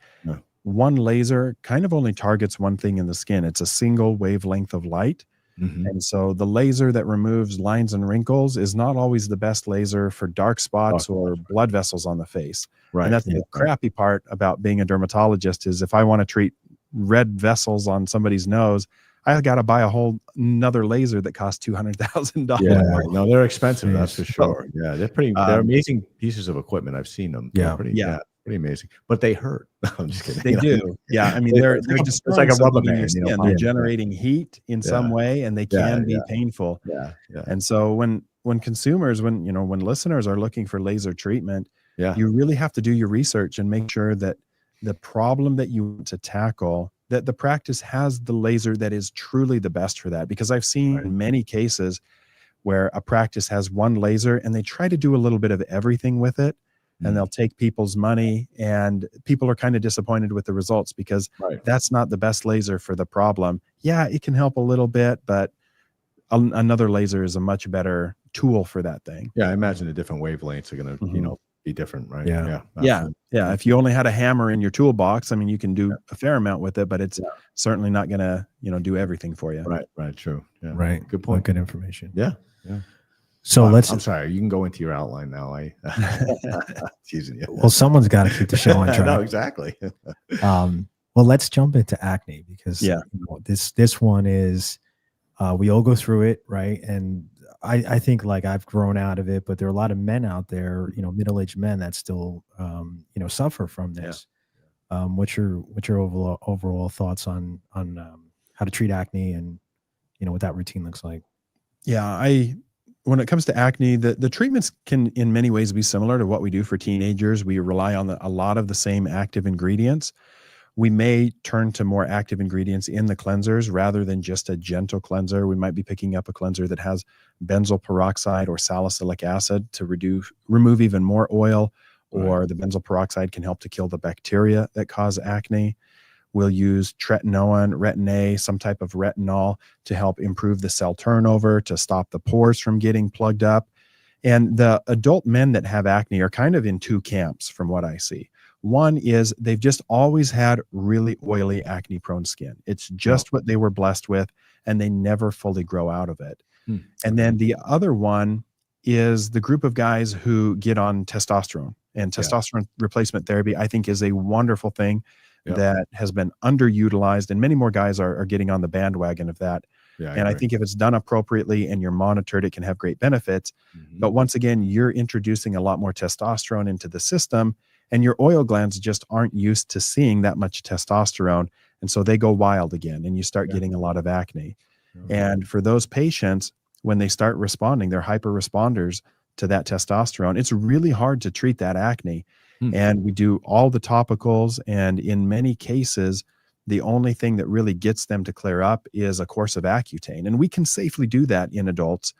one laser kind of only targets one thing in the skin. It's a single wavelength of light. And so the laser that removes lines and wrinkles is not always the best laser for dark spots or blood vessels on the face. And that's the crappy part about being a dermatologist, is if I want to treat red vessels on somebody's nose, I got to buy a whole another laser that costs $200,000. Yeah, no, they're expensive. That's for sure. Yeah, they're amazing pieces of equipment. I've seen them. Yeah, pretty amazing. But they hurt. I'm just kidding. They do. Yeah, I mean they're just like a rubber band. They're generating heat in some way, and they can be painful. And so when consumers, when listeners are looking for laser treatment, you really have to do your research and make sure that the problem that you want to tackle, that the practice has the laser that is truly the best for that. Because I've seen many cases where a practice has one laser and they try to do a little bit of everything with it, and they'll take people's money, and people are kind of disappointed with the results because that's not the best laser for the problem. Yeah, it can help a little bit, but another laser is a much better tool for that thing. Yeah, I imagine the different wavelengths are going to, be different, right? Yeah. If you only had a hammer in your toolbox, I mean, you can do a fair amount with it, but it's certainly not going to, do everything for you. Right. True. Yeah. Right. Good point. Good information. Yeah. So I'm sorry. You can go into your outline now. Teasing you. Well, someone's got to keep the show on track. No, exactly. Well, let's jump into acne, because this one is we all go through it, right? And I think like I've grown out of it, but there are a lot of men out there, middle-aged men that still suffer from this. What's your overall thoughts on how to treat acne and what that routine looks like? When it comes to acne, the treatments can in many ways be similar to what we do for teenagers. We rely on a lot of the same active ingredients. We may turn to more active ingredients in the cleansers rather than just a gentle cleanser. We might be picking up a cleanser that has benzoyl peroxide or salicylic acid to remove even more oil, or the benzoyl peroxide can help to kill the bacteria that cause acne. We'll use tretinoin, retin-A, some type of retinol to help improve the cell turnover, to stop the pores from getting plugged up. And the adult men that have acne are kind of in two camps from what I see. One is they've just always had really oily, acne-prone skin. It's just what they were blessed with, and they never fully grow out of it. And then the other one is the group of guys who get on testosterone. And testosterone replacement therapy, I think, is a wonderful thing that has been underutilized, and many more guys are getting on the bandwagon of that. And I think if it's done appropriately and you're monitored, it can have great benefits. But once again, you're introducing a lot more testosterone into the system, and your oil glands just aren't used to seeing that much testosterone. And so they go wild again, and you start getting a lot of acne. And for those patients, when they start responding, they're hyper responders to that testosterone. It's really hard to treat that acne. And we do all the topicals, and in many cases, the only thing that really gets them to clear up is a course of Accutane. And we can safely do that in adults.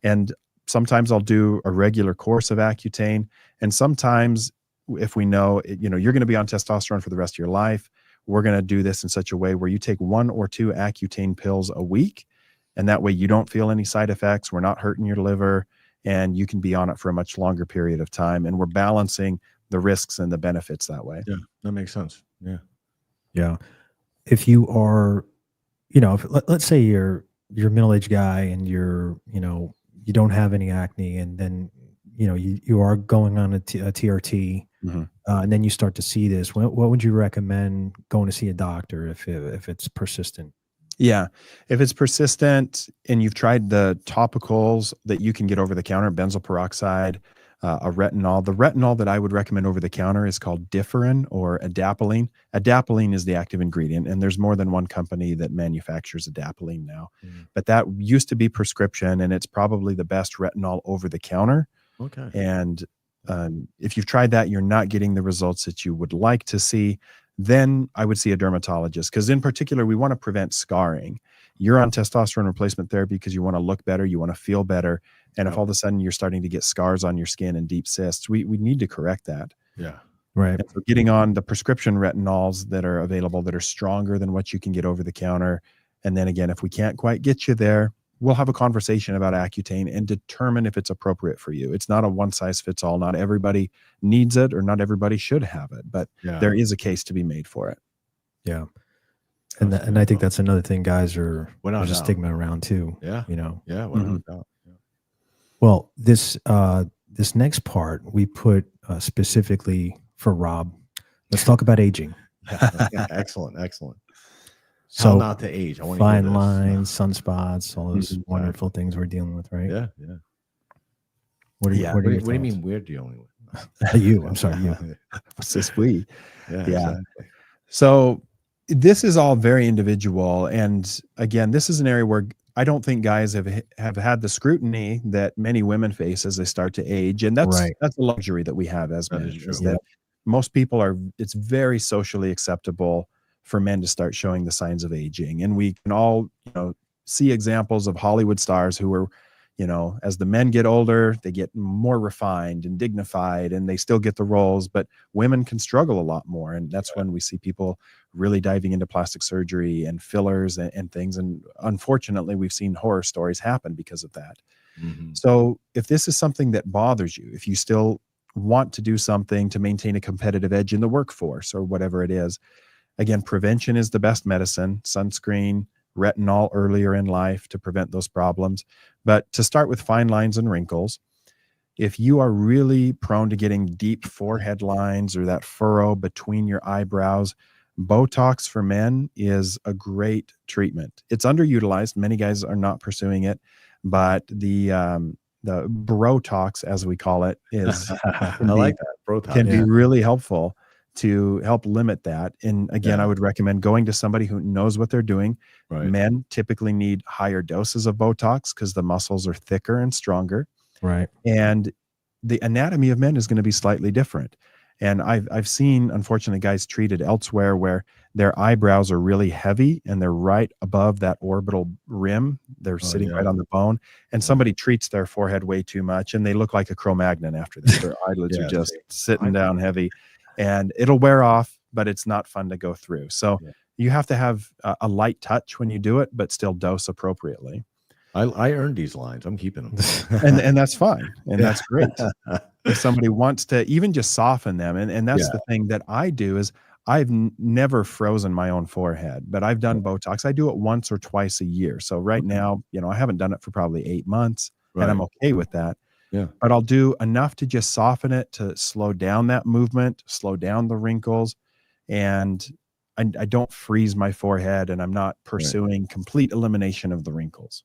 And sometimes I'll do a regular course of Accutane. And sometimes if we know, you're going to be on testosterone for the rest of your life, we're going to do this in such a way where you take 1 or 2 Accutane pills a week. And that way you don't feel any side effects. We're not hurting your liver, and you can be on it for a much longer period of time. And we're balancing the risks and the benefits that way. Yeah, that makes sense. Yeah. If you are, let's say you're a middle-aged guy and you don't have any acne, and then, you are going on a TRT, and then you start to see this, what would you recommend going to see a doctor if it's persistent? Yeah. If it's persistent and you've tried the topicals that you can get over the counter, benzoyl peroxide, a retinol. The retinol that I would recommend over the counter is called Differin or adapalene. Adapalene is the active ingredient, and there's more than one company that manufactures adapalene now. But that used to be prescription, and it's probably the best retinol over the counter. And if you've tried that, you're not getting the results that you would like to see. then I would see a dermatologist, because in particular, we want to prevent scarring. You're on testosterone replacement therapy because you want to look better, you want to feel better. And if all of a sudden you're starting to get scars on your skin and deep cysts, we need to correct that. Yeah. Right. And so getting on the prescription retinols that are available that are stronger than what you can get over the counter. And then again, if we can't quite get you there, we'll have a conversation about Accutane and determine if it's appropriate for you. It's not a one size fits all. Not everybody needs it, or not everybody should have it, but there is a case to be made for it. Yeah. And I think that's another thing guys there's a stigma around too. Yeah. You know? Yeah. Well, this next part we put specifically for Rob. Let's talk about aging. Excellent. So how not to age. I want fine lines, sunspots, all those wonderful things we're dealing with, right? Yeah. What do you mean we're dealing with? I'm sorry, you. What's this we? Yeah. Exactly. So this is all very individual. And again, this is an area where I don't think guys have had the scrutiny that many women face as they start to age. And that's a luxury that we have as men, is that most people it's very socially acceptable for men to start showing the signs of aging. And we can all, see examples of Hollywood stars who are, as the men get older, they get more refined and dignified, and they still get the roles, but women can struggle a lot more. And that's when we see people really diving into plastic surgery and fillers and things. And unfortunately, we've seen horror stories happen because of that. So if this is something that bothers you, if you still want to do something to maintain a competitive edge in the workforce or whatever it is, again, prevention is the best medicine. Sunscreen, retinol earlier in life to prevent those problems. But to start with fine lines and wrinkles, if you are really prone to getting deep forehead lines or that furrow between your eyebrows, Botox for men is a great treatment. It's underutilized. Many guys are not pursuing it, but the Brotox, as we call it, is I like that. Brotox can be really helpful to help limit that. And again, I would recommend going to somebody who knows what they're doing. Right. Men typically need higher doses of Botox because the muscles are thicker and stronger. Right. And the anatomy of men is going to be slightly different. And I've seen, unfortunately, guys treated elsewhere where their eyebrows are really heavy and they're right above that orbital rim. They're sitting right on the bone. And somebody treats their forehead way too much and they look like a Cro-Magnon after that. Their eyelids are just sitting down heavy. And it'll wear off, but it's not fun to go through. So you have to have a light touch when you do it, but still dose appropriately. I earned these lines. I'm keeping them. and that's fine. And that's great. If somebody wants to even just soften them. And that's the thing that I do is I've never frozen my own forehead, but I've done Botox. I do it once or twice a year. So right now, I haven't done it for probably 8 months and I'm okay with that. Yeah. But I'll do enough to just soften it, to slow down that movement, slow down the wrinkles. And I don't freeze my forehead, and I'm not pursuing complete elimination of the wrinkles.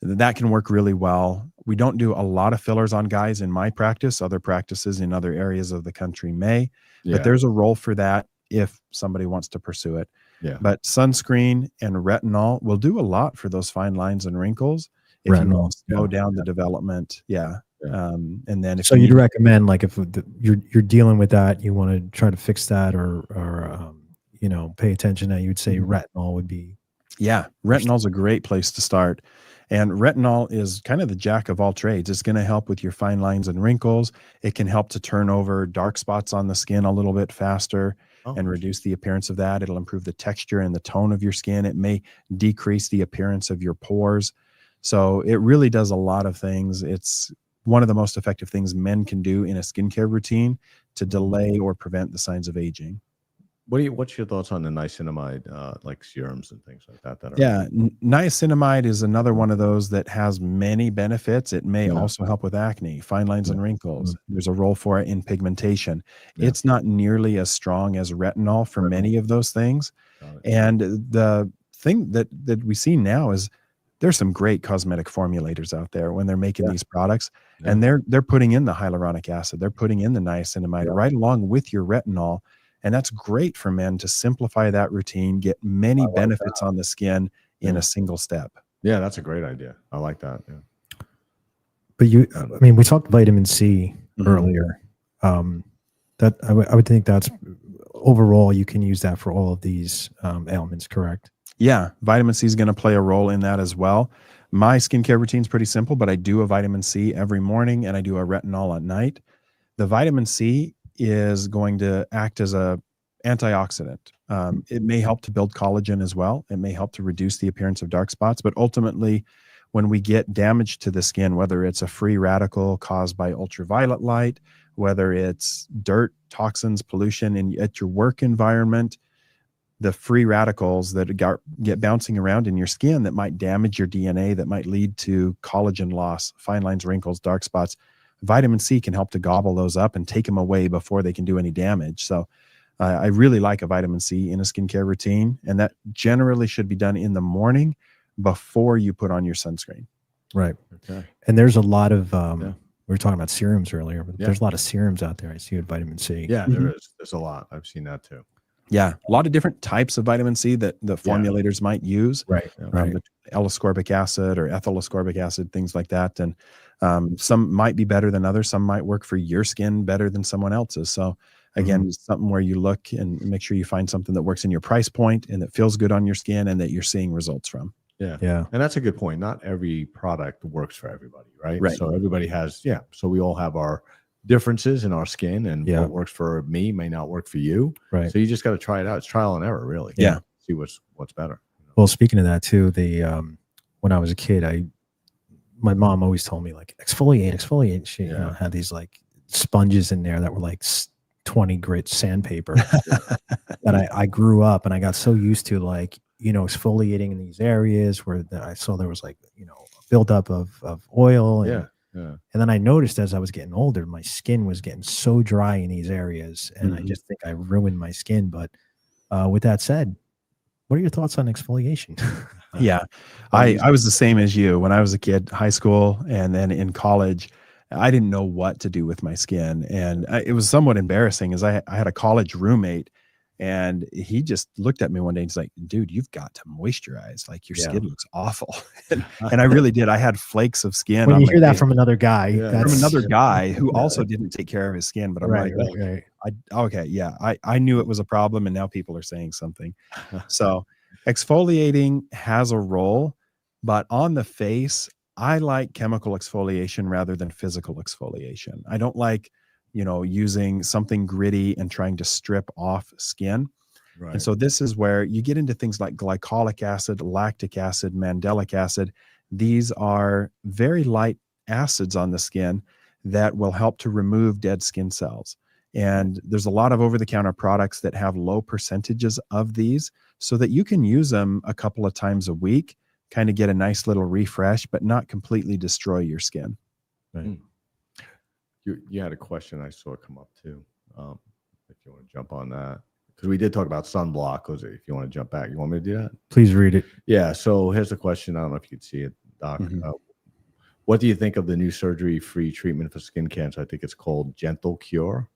That can work really well. We don't do a lot of fillers on guys in my practice. Other practices in other areas of the country may, but there's a role for that if somebody wants to pursue it. Yeah. But sunscreen and retinol will do a lot for those fine lines and wrinkles. If you want to slow down the development, and then if you'd recommend, like, if you're dealing with that, you want to try to fix that or pay attention, that you'd say retinol would be. Retinol's a great place to start. And retinol is kind of the jack of all trades. It's going to help with your fine lines and wrinkles. It can help to turn over dark spots on the skin a little bit faster and reduce the appearance of that. It'll improve the texture and the tone of your skin. It may decrease the appearance of your pores. So it really does a lot of things. It's one of the most effective things men can do in a skincare routine to delay or prevent the signs of aging. What's your thoughts on the niacinamide, like serums and things like that? Niacinamide is another one of those that has many benefits. It may also help with acne, fine lines and wrinkles. There's a role for it in pigmentation. It's not nearly as strong as retinol for many of those things. And the thing that we see now is there's some great cosmetic formulators out there when they're making these products, and they're putting in the hyaluronic acid, they're putting in the niacinamide right along with your retinol. And that's great for men to simplify that routine, get many benefits on the skin in a single step. Yeah, that's a great idea. I like that. Yeah. But we talked vitamin C earlier. That I would think that's overall, you can use that for all of these ailments, correct? Yeah, vitamin C is going to play a role in that as well. My skincare routine is pretty simple, but I do a vitamin C every morning and I do a retinol at night. The vitamin C is going to act as a antioxidant. It may help to build collagen as well. It may help to reduce the appearance of dark spots, but ultimately, when we get damage to the skin, whether it's a free radical caused by ultraviolet light, whether it's dirt, toxins, pollution at your work environment, the free radicals that get bouncing around in your skin that might damage your DNA, that might lead to collagen loss, fine lines, wrinkles, dark spots, vitamin C can help to gobble those up and take them away before they can do any damage. So I really like a vitamin C in a skincare routine, and that generally should be done in the morning before you put on your sunscreen. Right. Okay. And there's a lot of, we were talking about serums earlier, but there's a lot of serums out there I see with vitamin C. Yeah, there is. There's a lot. I've seen that too. Yeah, a lot of different types of vitamin C that the formulators might use. Right. L-ascorbic acid or ethyl ascorbic acid, things like that. And some might be better than others. Some might work for your skin better than someone else's. So again, it's something where you look and make sure you find something that works in your price point and that feels good on your skin and that you're seeing results from. Yeah. And that's a good point. Not every product works for everybody, right? Right. So everybody has, so we all have our differences in our skin, and what works for me may not work for you. Right. So you just got to try it out. It's trial and error, really. Yeah. See what's better. Well, speaking of that too, when I was a kid, my mom always told me like exfoliate. She had these like sponges in there that were like 20 grit sandpaper that I grew up and I got so used to like, exfoliating in these areas where I saw there was like, a buildup of oil. And then I noticed as I was getting older, my skin was getting so dry in these areas. And I just think I ruined my skin. But with that said, what are your thoughts on exfoliation? Yeah, I was the same as you. When I was a kid, high school, and then in college, I didn't know what to do with my skin. And it was somewhat embarrassing as I had a college roommate, and he just looked at me one day and he's like, dude, you've got to moisturize. Like your skin looks awful. And I really did. I had flakes of skin. When you hear that from another guy, from another guy who also didn't take care of his skin, but I'm I knew it was a problem, and now people are saying something. So exfoliating has a role, but on the face, I like chemical exfoliation rather than physical exfoliation. I don't like, using something gritty and trying to strip off skin. Right. And so this is where you get into things like glycolic acid, lactic acid, mandelic acid. These are very light acids on the skin that will help to remove dead skin cells. And there's a lot of over-the-counter products that have low percentages of these so that you can use them a couple of times a week, kind of get a nice little refresh, but not completely destroy your skin. Right. You had a question I saw come up too. If you want to jump on that, because we did talk about sunblock. If you want to jump back, you want me to do that? Please read it. Yeah. So here's the question. I don't know if you could see it, Doc. What do you think of the new surgery-free treatment for skin cancer? I think it's called Gentle Cure.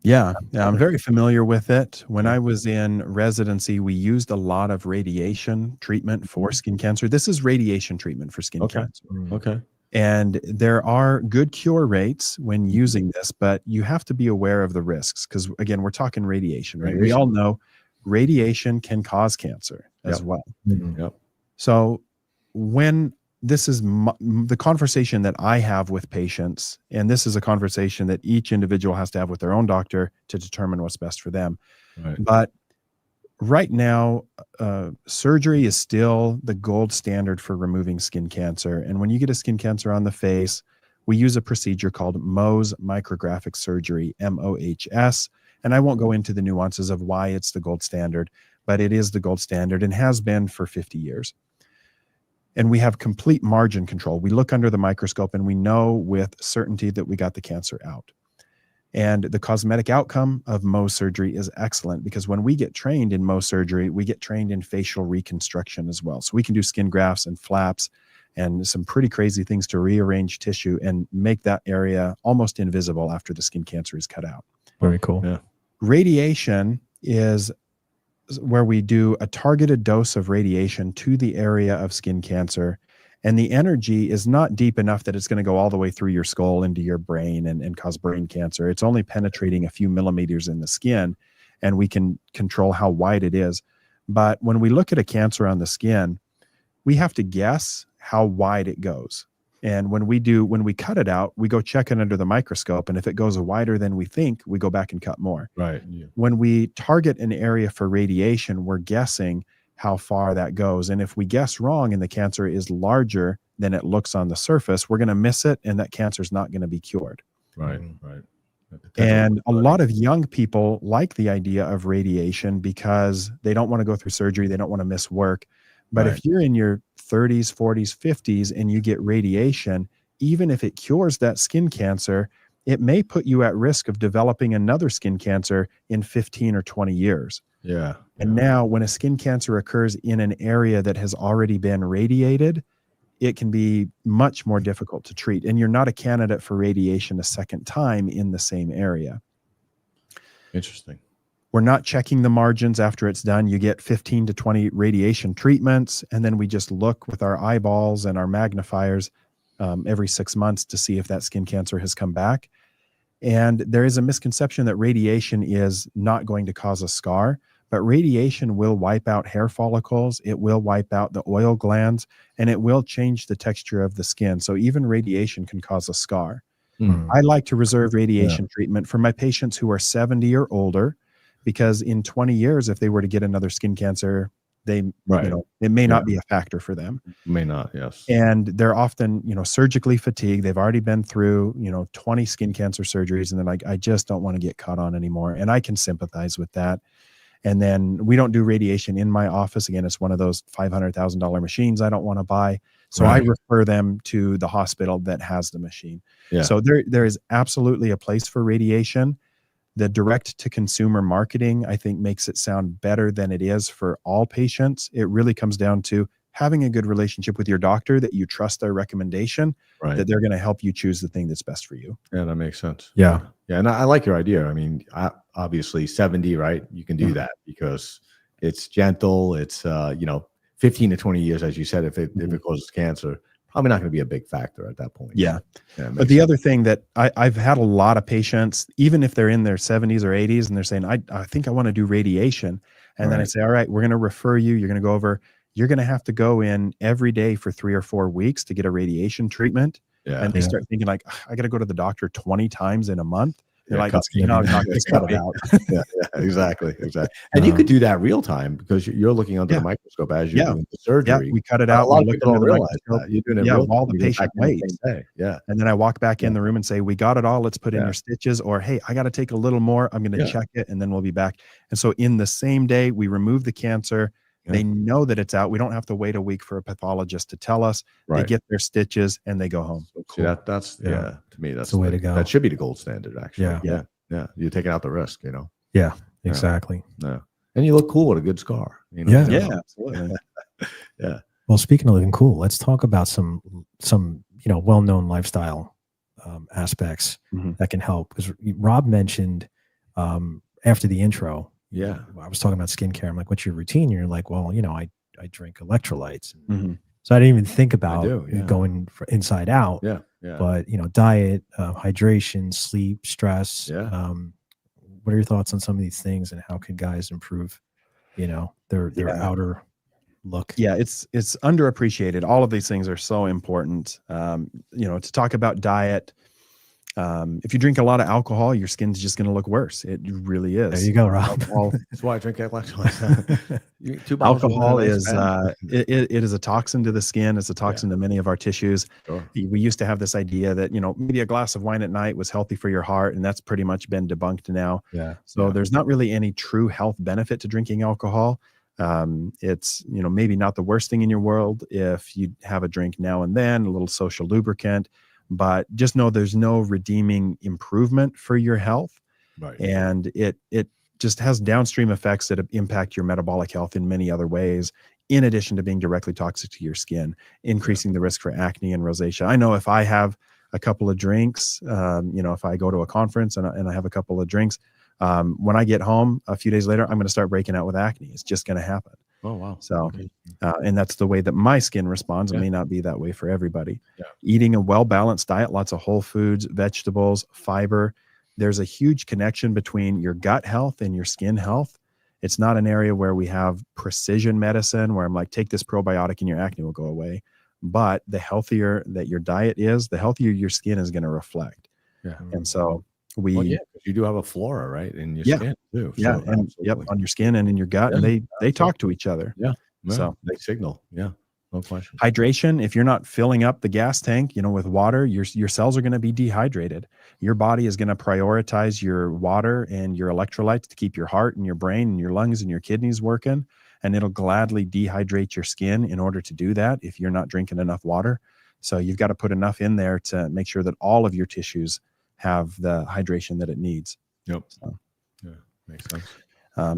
Yeah, I'm very familiar with it. When I was in residency, we used a lot of radiation treatment for skin cancer. This is radiation treatment for skin cancer. Okay. And there are good cure rates when using this, but you have to be aware of the risks because, again, we're talking radiation, right? We all know radiation can cause cancer as well. So when this is the conversation that I have with patients, and this is a conversation that each individual has to have with their own doctor to determine what's best for them. Right. But right now, surgery is still the gold standard for removing skin cancer. And when you get a skin cancer on the face, we use a procedure called Mohs micrographic surgery, MOHS. And I won't go into the nuances of why it's the gold standard, but it is the gold standard and has been for 50 years. And we have complete margin control. We look under the microscope and we know with certainty that we got the cancer out. And the cosmetic outcome of Mohs surgery is excellent because when we get trained in Mohs surgery, we get trained in facial reconstruction as well. So we can do skin grafts and flaps and some pretty crazy things to rearrange tissue and make that area almost invisible after the skin cancer is cut out. Very cool. Yeah. Radiation is where we do a targeted dose of radiation to the area of skin cancer. And the energy is not deep enough that it's going to go all the way through your skull into your brain and cause brain cancer. It's only penetrating a few millimeters in the skin. and we can control how wide it is. But when we look at a cancer on the skin, we have to guess how wide it goes. And when we cut it out, we go check it under the microscope. And if it goes wider than we think, we go back and cut more. Right. Yeah. When we target an area for radiation, we're guessing how far that goes. And if we guess wrong and the cancer is larger than it looks on the surface, we're going to miss it, and that cancer is not going to be cured. Right. Right. And a lot of young people like the idea of radiation because they don't want to go through surgery. They don't want to miss work. But if you're in your 30s, 40s, 50s, and you get radiation, even if it cures that skin cancer, it may put you at risk of developing another skin cancer in 15 or 20 years. Yeah. And now when a skin cancer occurs in an area that has already been radiated, it can be much more difficult to treat. And you're not a candidate for radiation a second time in the same area. Interesting. We're not checking the margins after it's done. You get 15 to 20 radiation treatments, and then we just look with our eyeballs and our magnifiers every 6 months to see if that skin cancer has come back. And there is a misconception that radiation is not going to cause a scar, but radiation will wipe out hair follicles, it will wipe out the oil glands, and it will change the texture of the skin. So even radiation can cause a scar. I like to reserve radiation treatment for my patients who are 70 or older, because in 20 years, if they were to get another skin cancer, it may not be a factor for them. May not, yes. And they're often, surgically fatigued. They've already been through, 20 skin cancer surgeries, and they're like, I just don't want to get caught on anymore. And I can sympathize with that. And then we don't do radiation in my office. Again, it's one of those $500,000 machines I don't want to buy. So I refer them to the hospital that has the machine. Yeah. So there is absolutely a place for radiation. The direct to consumer marketing, I think, makes it sound better than it is for all patients. It really comes down to having a good relationship with your doctor, that you trust their recommendation, that they're going to help you choose the thing that's best for you. Yeah, that makes sense. Yeah. Yeah. And I like your idea. I mean, obviously 70, right? You can do that because it's gentle. It's, 15 to 20 years, as you said, if it causes cancer, probably not going to be a big factor at that point. Yeah. But the other thing that I've had a lot of patients, even if they're in their 70s or 80s, and they're saying, I think I want to do radiation. And then I say, all right, we're going to refer you. You're going to go over. You're going to have to go in every day for 3 or 4 weeks to get a radiation treatment. Yeah. And they start thinking like, I got to go to the doctor 20 times in a month. They're like, no, just cut it out. Exactly. And you could do that real time because you're looking under the microscope as you're doing the surgery. Yeah, we cut it out. A lot of people don't realize that. You're doing it real while the patient waits. Yeah. And then I walk back in the room and say, we got it all. Let's put in your stitches. Or, hey, I got to take a little more. I'm going to check it, and then we'll be back. And so in the same day, we remove the cancer. They know that it's out. We don't have to wait a week for a pathologist to tell us. They get their stitches and they go home. So cool. That's to me, that's the way to go. That should be the gold standard, actually. Yeah. You're taking out the risk, Yeah, exactly. Yeah. And you look cool with a good scar. Yeah, absolutely. Yeah. Well, speaking of looking cool, let's talk about some well-known lifestyle aspects that can help. Because Rob mentioned after the intro, I was talking about skincare. I'm like, what's your routine? And you're like, well, I drink electrolytes. So I didn't even think about going for inside out. Yeah. But diet, hydration, sleep, stress. What are your thoughts on some of these things, and how can guys improve, their outer look? Yeah, it's underappreciated. All of these things are so important. To talk about diet. If you drink a lot of alcohol, your skin's just going to look worse. It really is. There you go, Rob. That's why I drink electrolytes. Alcohol is it is a toxin to the skin. It's a toxin to many of our tissues. Sure. We used to have this idea that maybe a glass of wine at night was healthy for your heart, and that's pretty much been debunked now. So there's not really any true health benefit to drinking alcohol. It's maybe not the worst thing in your world if you have a drink now and then, a little social lubricant. But just know there's no redeeming improvement for your health. And it just has downstream effects that impact your metabolic health in many other ways, in addition to being directly toxic to your skin, increasing the risk for acne and rosacea. I know if I have a couple of drinks, if I go to a conference and I have a couple of drinks, when I get home a few days later, I'm going to start breaking out with acne. It's just going to happen. Oh, wow. So, and that's the way that my skin responds. It may not be that way for everybody. Eating a well-balanced diet, lots of whole foods, vegetables, fiber, there's a huge connection between your gut health and your skin health. It's not an area where we have precision medicine where I'm like, take this probiotic and your acne will go away. But the healthier that your diet is, the healthier your skin is going to reflect. Yeah. And so we, well, yeah, you do have a flora, right, in your skin too. Yeah, so and yep, on your skin and in your gut, and they talk to each other. Yeah. So they signal. Yeah, no question. Hydration. If you're not filling up the gas tank, with water, your cells are going to be dehydrated. Your body is going to prioritize your water and your electrolytes to keep your heart and your brain and your lungs and your kidneys working, and it'll gladly dehydrate your skin in order to do that if you're not drinking enough water. So you've got to put enough in there to make sure that all of your tissues have the hydration that it needs. Yep. So, yeah, makes sense.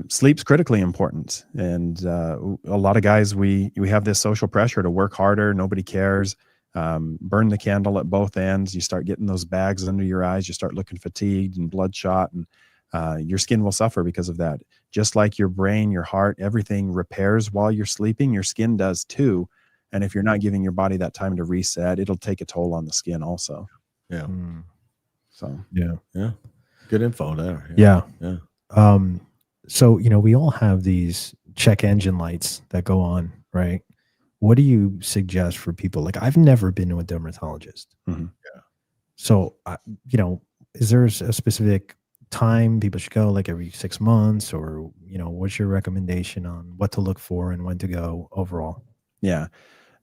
Sleep's critically important. And a lot of guys, we have this social pressure to work harder. Nobody cares. Burn the candle at both ends. You start getting those bags under your eyes. You start looking fatigued and bloodshot, and your skin will suffer because of that. Just like your brain, your heart, everything repairs while you're sleeping, your skin does too. And if you're not giving your body that time to reset, it'll take a toll on the skin also. Yeah. So, yeah. Good info there. Yeah. Yeah. So, we all have these check engine lights that go on, right? What do you suggest for people? Like, I've never been to a dermatologist. Mm-hmm. Yeah. So, is there a specific time people should go, like every 6 months, or, what's your recommendation on what to look for and when to go overall? Yeah.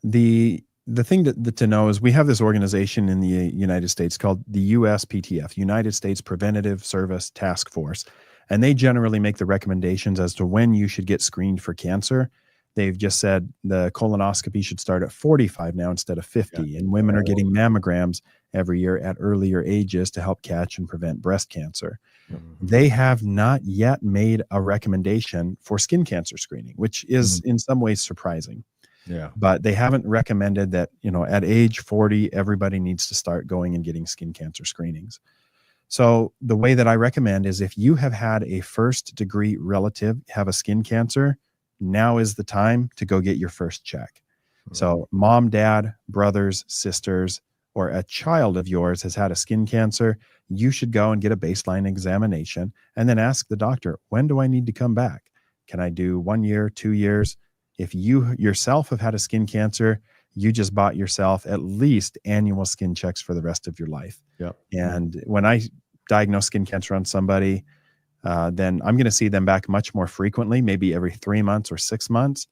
The thing to know is we have this organization in the United States called the USPTF, United States Preventative Service Task Force. And they generally make the recommendations as to when you should get screened for cancer. They've just said the colonoscopy should start at 45 now instead of 50. Yeah. And women are getting mammograms every year at earlier ages to help catch and prevent breast cancer. Mm-hmm. They have not yet made a recommendation for skin cancer screening, which is in some ways surprising. Yeah. But they haven't recommended that, at age 40, everybody needs to start going and getting skin cancer screenings. So the way that I recommend is if you have had a first-degree relative have a skin cancer, now is the time to go get your first check. Mm-hmm. So mom, dad, brothers, sisters, or a child of yours has had a skin cancer, you should go and get a baseline examination and then ask the doctor, when do I need to come back? Can I do 1 year, 2 years? If you yourself have had a skin cancer, you just bought yourself at least annual skin checks for the rest of your life. Yep. And when I diagnose skin cancer on somebody, then I'm going to see them back much more frequently, maybe every 3 months or 6 months,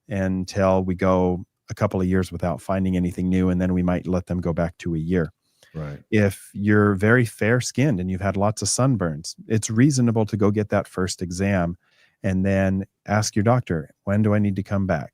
until we go a couple of years without finding anything new. And then we might let them go back to a year. Right. If you're very fair skinned and you've had lots of sunburns, it's reasonable to go get that first exam and then ask your doctor, when do I need to come back?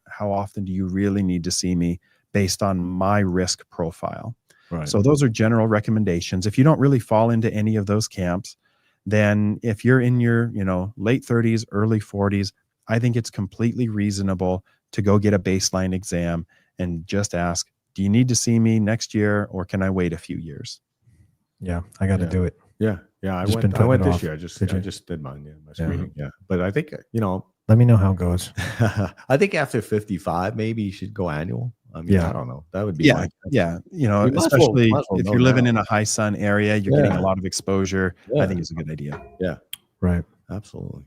How often do you really need to see me based on my risk profile? Right. So those are general recommendations. If you don't really fall into any of those camps, then if you're in your, late 30s, early 40s, I think it's completely reasonable to go get a baseline exam and just ask, do you need to see me next year or can I wait a few years? Yeah, I got to do it. Yeah. Yeah. I went this year. I just did mine. Yeah. My screening. Yeah. But I think, let me know how it goes. I think after 55, maybe you should go annual. I mean, I don't know. That would be especially if you're living in a high sun area, you're getting a lot of exposure. I think it's a good idea. Yeah. Right. Absolutely.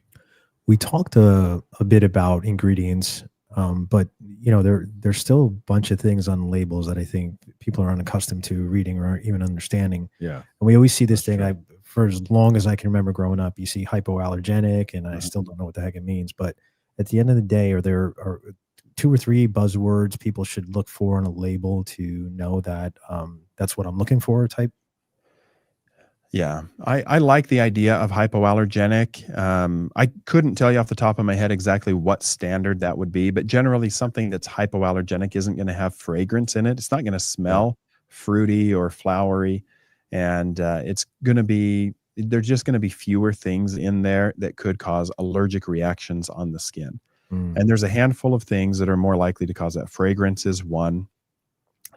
We talked a bit about ingredients, but there's still a bunch of things on labels that I think people are unaccustomed to reading or even understanding. Yeah. And we always see this thing. For as long as I can remember growing up, you see hypoallergenic, and I still don't know what the heck it means. But at the end of the day, there are 2 or 3 buzzwords people should look for on a label to know that that's what I'm looking for type? Yeah, I like the idea of hypoallergenic. I couldn't tell you off the top of my head exactly what standard that would be, but generally something that's hypoallergenic isn't going to have fragrance in it. It's not going to smell fruity or flowery. And there's just going to be fewer things in there that could cause allergic reactions on the skin. And there's a handful of things that are more likely to cause that. Fragrance is one.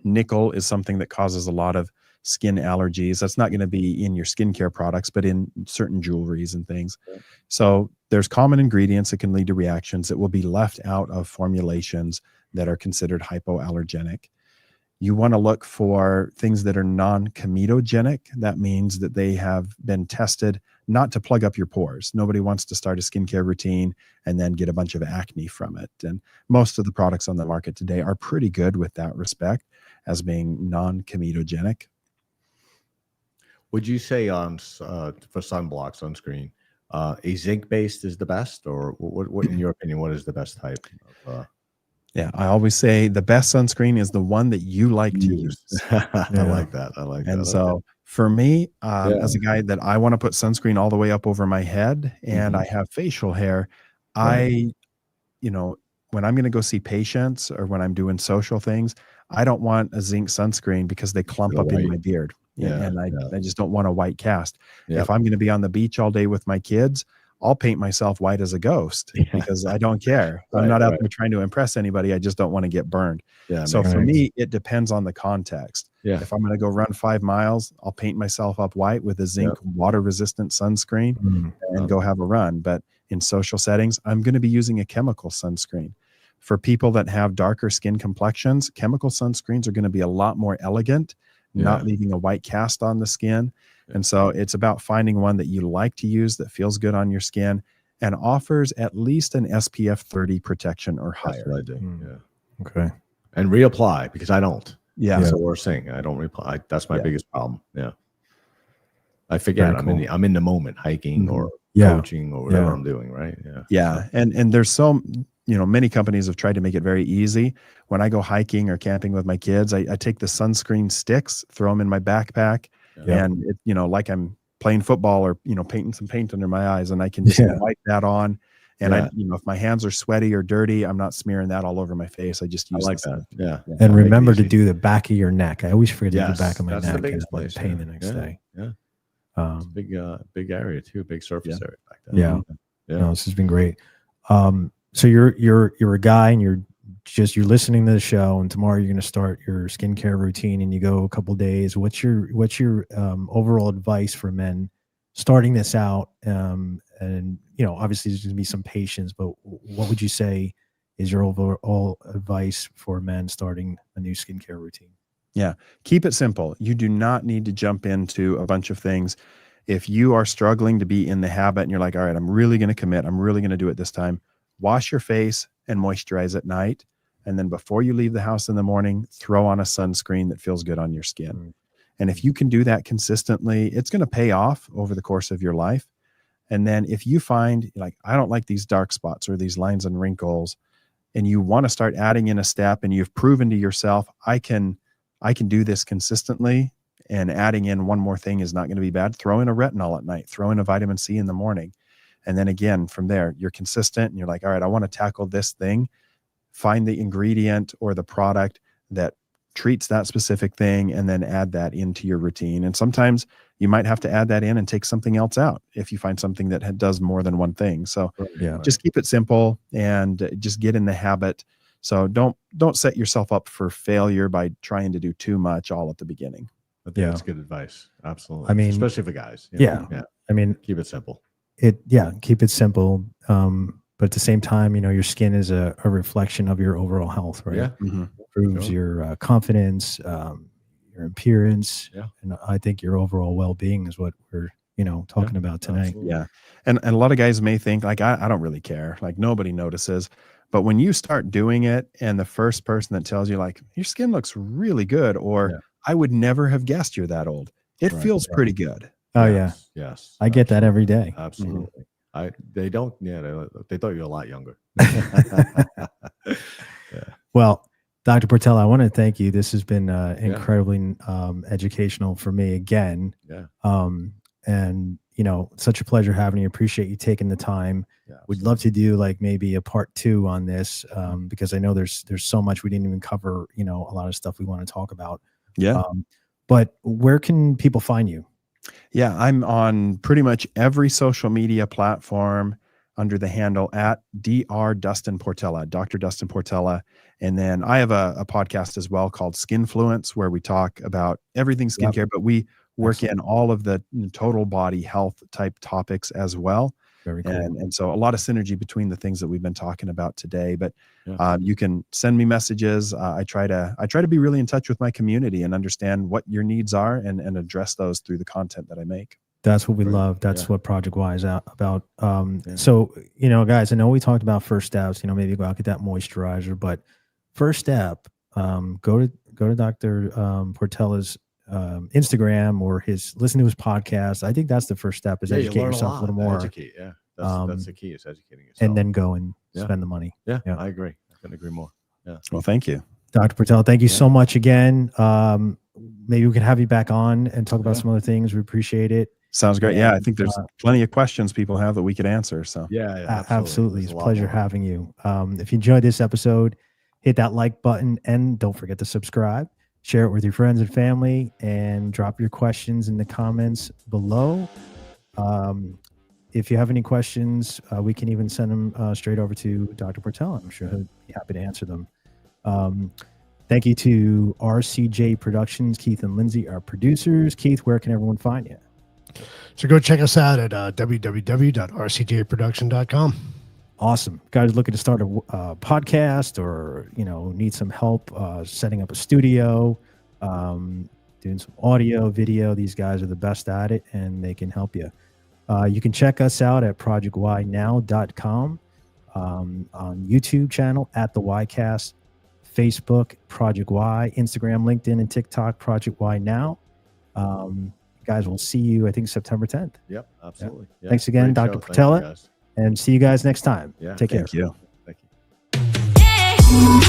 Nickel is something that causes a lot of skin allergies. That's not going to be in your skincare products, but in certain jewelries and things. Yeah. So there's common ingredients that can lead to reactions that will be left out of formulations that are considered hypoallergenic. You want to look for things that are non-comedogenic. That means that they have been tested not to plug up your pores. Nobody wants to start a skincare routine and then get a bunch of acne from it. And most of the products on the market today are pretty good with that respect as being non-comedogenic. Would you say for sunblock, sunscreen, a zinc-based is the best, or what in your opinion, what is the best type of, Yeah, I always say the best sunscreen is the one that you like to use. I like that. I like that. And so for me, as a guy that I want to put sunscreen all the way up over my head and I have facial hair, you know, when I'm going to go see patients or when I'm doing social things, I don't want a zinc sunscreen because they clump up in my beard. And I just don't want a white cast. If I'm going to be on the beach all day with my kids, I'll paint myself white as a ghost because I don't care. I'm not out there trying to impress anybody. I just don't want to get burned. So for me, it depends on the context. If I'm going to go run 5 miles, I'll paint myself up white with a zinc water resistant sunscreen and go have a run. But in social settings, I'm going to be using a chemical sunscreen. For people that have darker skin complexions, chemical sunscreens are going to be a lot more elegant, not leaving a white cast on the skin. And so it's about finding one that you like to use that feels good on your skin and offers at least an SPF 30 protection or higher. That's what I do. Okay. And reapply, because I don't. That's what we're saying. I don't reply. That's my biggest problem. I forget. I'm in the moment, hiking or coaching or whatever I'm doing. Right. And there's so, you know, many companies have tried to make it very easy. When I go hiking or camping with my kids, I take the sunscreen sticks, throw them in my backpack. And it, you know, like I'm playing football or, you know, painting some paint under my eyes, and I can just wipe that on. And I, you know, if my hands are sweaty or dirty, I'm not smearing that all over my face. I just use that. And remember to do the back of your neck. I always forget to do the back of my neck. That's the biggest place. Pain the next day. It's a big area too, big surface area back there. No, this has been great. So you're a guy and you're listening to the show, and tomorrow you're going to start your skincare routine and you go a couple of days. What's your overall advice for men starting this out? And, you know, obviously there's going to be some patience, but what would you say is your overall advice for men starting a new skincare routine? Keep it simple. You do not need to jump into a bunch of things. If you are struggling to be in the habit and you're like, all right, I'm really going to commit, I'm really going to do it this time, wash your face and moisturize at night. And then before you leave the house in the morning, throw on a sunscreen that feels good on your skin. And if you can do that consistently, it's going to pay off over the course of your life. And then if you find like, I don't like these dark spots or these lines and wrinkles, and you want to start adding in a step and you've proven to yourself, I can do this consistently, and adding in one more thing is not going to be bad. Throw in a retinol at night, throw in a vitamin C in the morning. And then again, from there, you're consistent and you're like, all right, I want to tackle this thing. Find the ingredient or the product that treats that specific thing and then add that into your routine. And sometimes you might have to add that in and take something else out if you find something that does more than one thing. So just keep it simple and just get in the habit. So don't set yourself up for failure by trying to do too much all at the beginning. I think that's good advice. Absolutely. I mean, especially for guys. I mean, keep it simple. Keep it simple. But at the same time, you know, your skin is a reflection of your overall health, right? Improves your confidence, your appearance, and I think your overall well-being is what we're, you know, talking about tonight. Absolutely. And a lot of guys may think like, I don't really care, like nobody notices. But when you start doing it and the first person that tells you like, your skin looks really good, or I would never have guessed you're that old, it feels pretty good. Oh yes. I get that every day. Absolutely. They don't. They thought you were a lot younger. Well, Dr. 𝗞𝗚, I want to thank you. This has been incredibly educational for me again. And you know, such a pleasure having you. Appreciate you taking the time. We'd love to do like maybe a part 2 on this, because I know there's so much we didn't even cover. You know, a lot of stuff we want to talk about. But where can people find you? I'm on pretty much every social media platform under the handle at Dr. Dustin 𝗠𝗏𝗏, Dr. Dustin 𝗠𝗏𝗏𝗏. And then I have a podcast as well called Skinfluence, where we talk about everything skincare, but we work in all of the total body health type topics as well. Very cool. And so a lot of synergy between the things that we've been talking about today. But you can send me messages. I try to be really in touch with my community and understand what your needs are and address those through the content that I make. That's what we love. That's what Project Y is about. So, you know, guys, I know we talked about first steps, you know, maybe go out, get that moisturizer, but first step, go to Dr. Portela's Instagram or listen to his podcast. I think that's the first step, is educate yourself a little more. Educate, that's the key, is educating yourself. And then go and spend the money. Yeah, I agree. I couldn't agree more. Yeah. Well, thank you, Dr. Portela. Thank you so much again. Maybe we can have you back on and talk about some other things. We appreciate it. Sounds great. Yeah, I think there's plenty of questions people have that we could answer. So absolutely. It's a pleasure having you. If you enjoyed this episode, hit that like button and don't forget to subscribe. Share it with your friends and family, and drop your questions in the comments below. If you have any questions, we can even send them straight over to Dr. Portela. I'm sure he'll be happy to answer them. Thank you to RCJ Productions, Keith and Lindsay, our producers. Keith, where can everyone find you? So go check us out at www.rcjproduction.com. Awesome. Guys looking to start a podcast, or, you know, need some help setting up a studio, doing some audio, video. These guys are the best at it, and they can help you. You can check us out at projectwhynow.com, on YouTube channel at the Ycast, Facebook Project Y, Instagram, LinkedIn, and TikTok Project Y Now. Guys, we'll see you, I think, September 10th. Yep, absolutely. Yeah. Thanks again, Dr. Portela, and see you guys next time. Take care. Thank you. Thank you.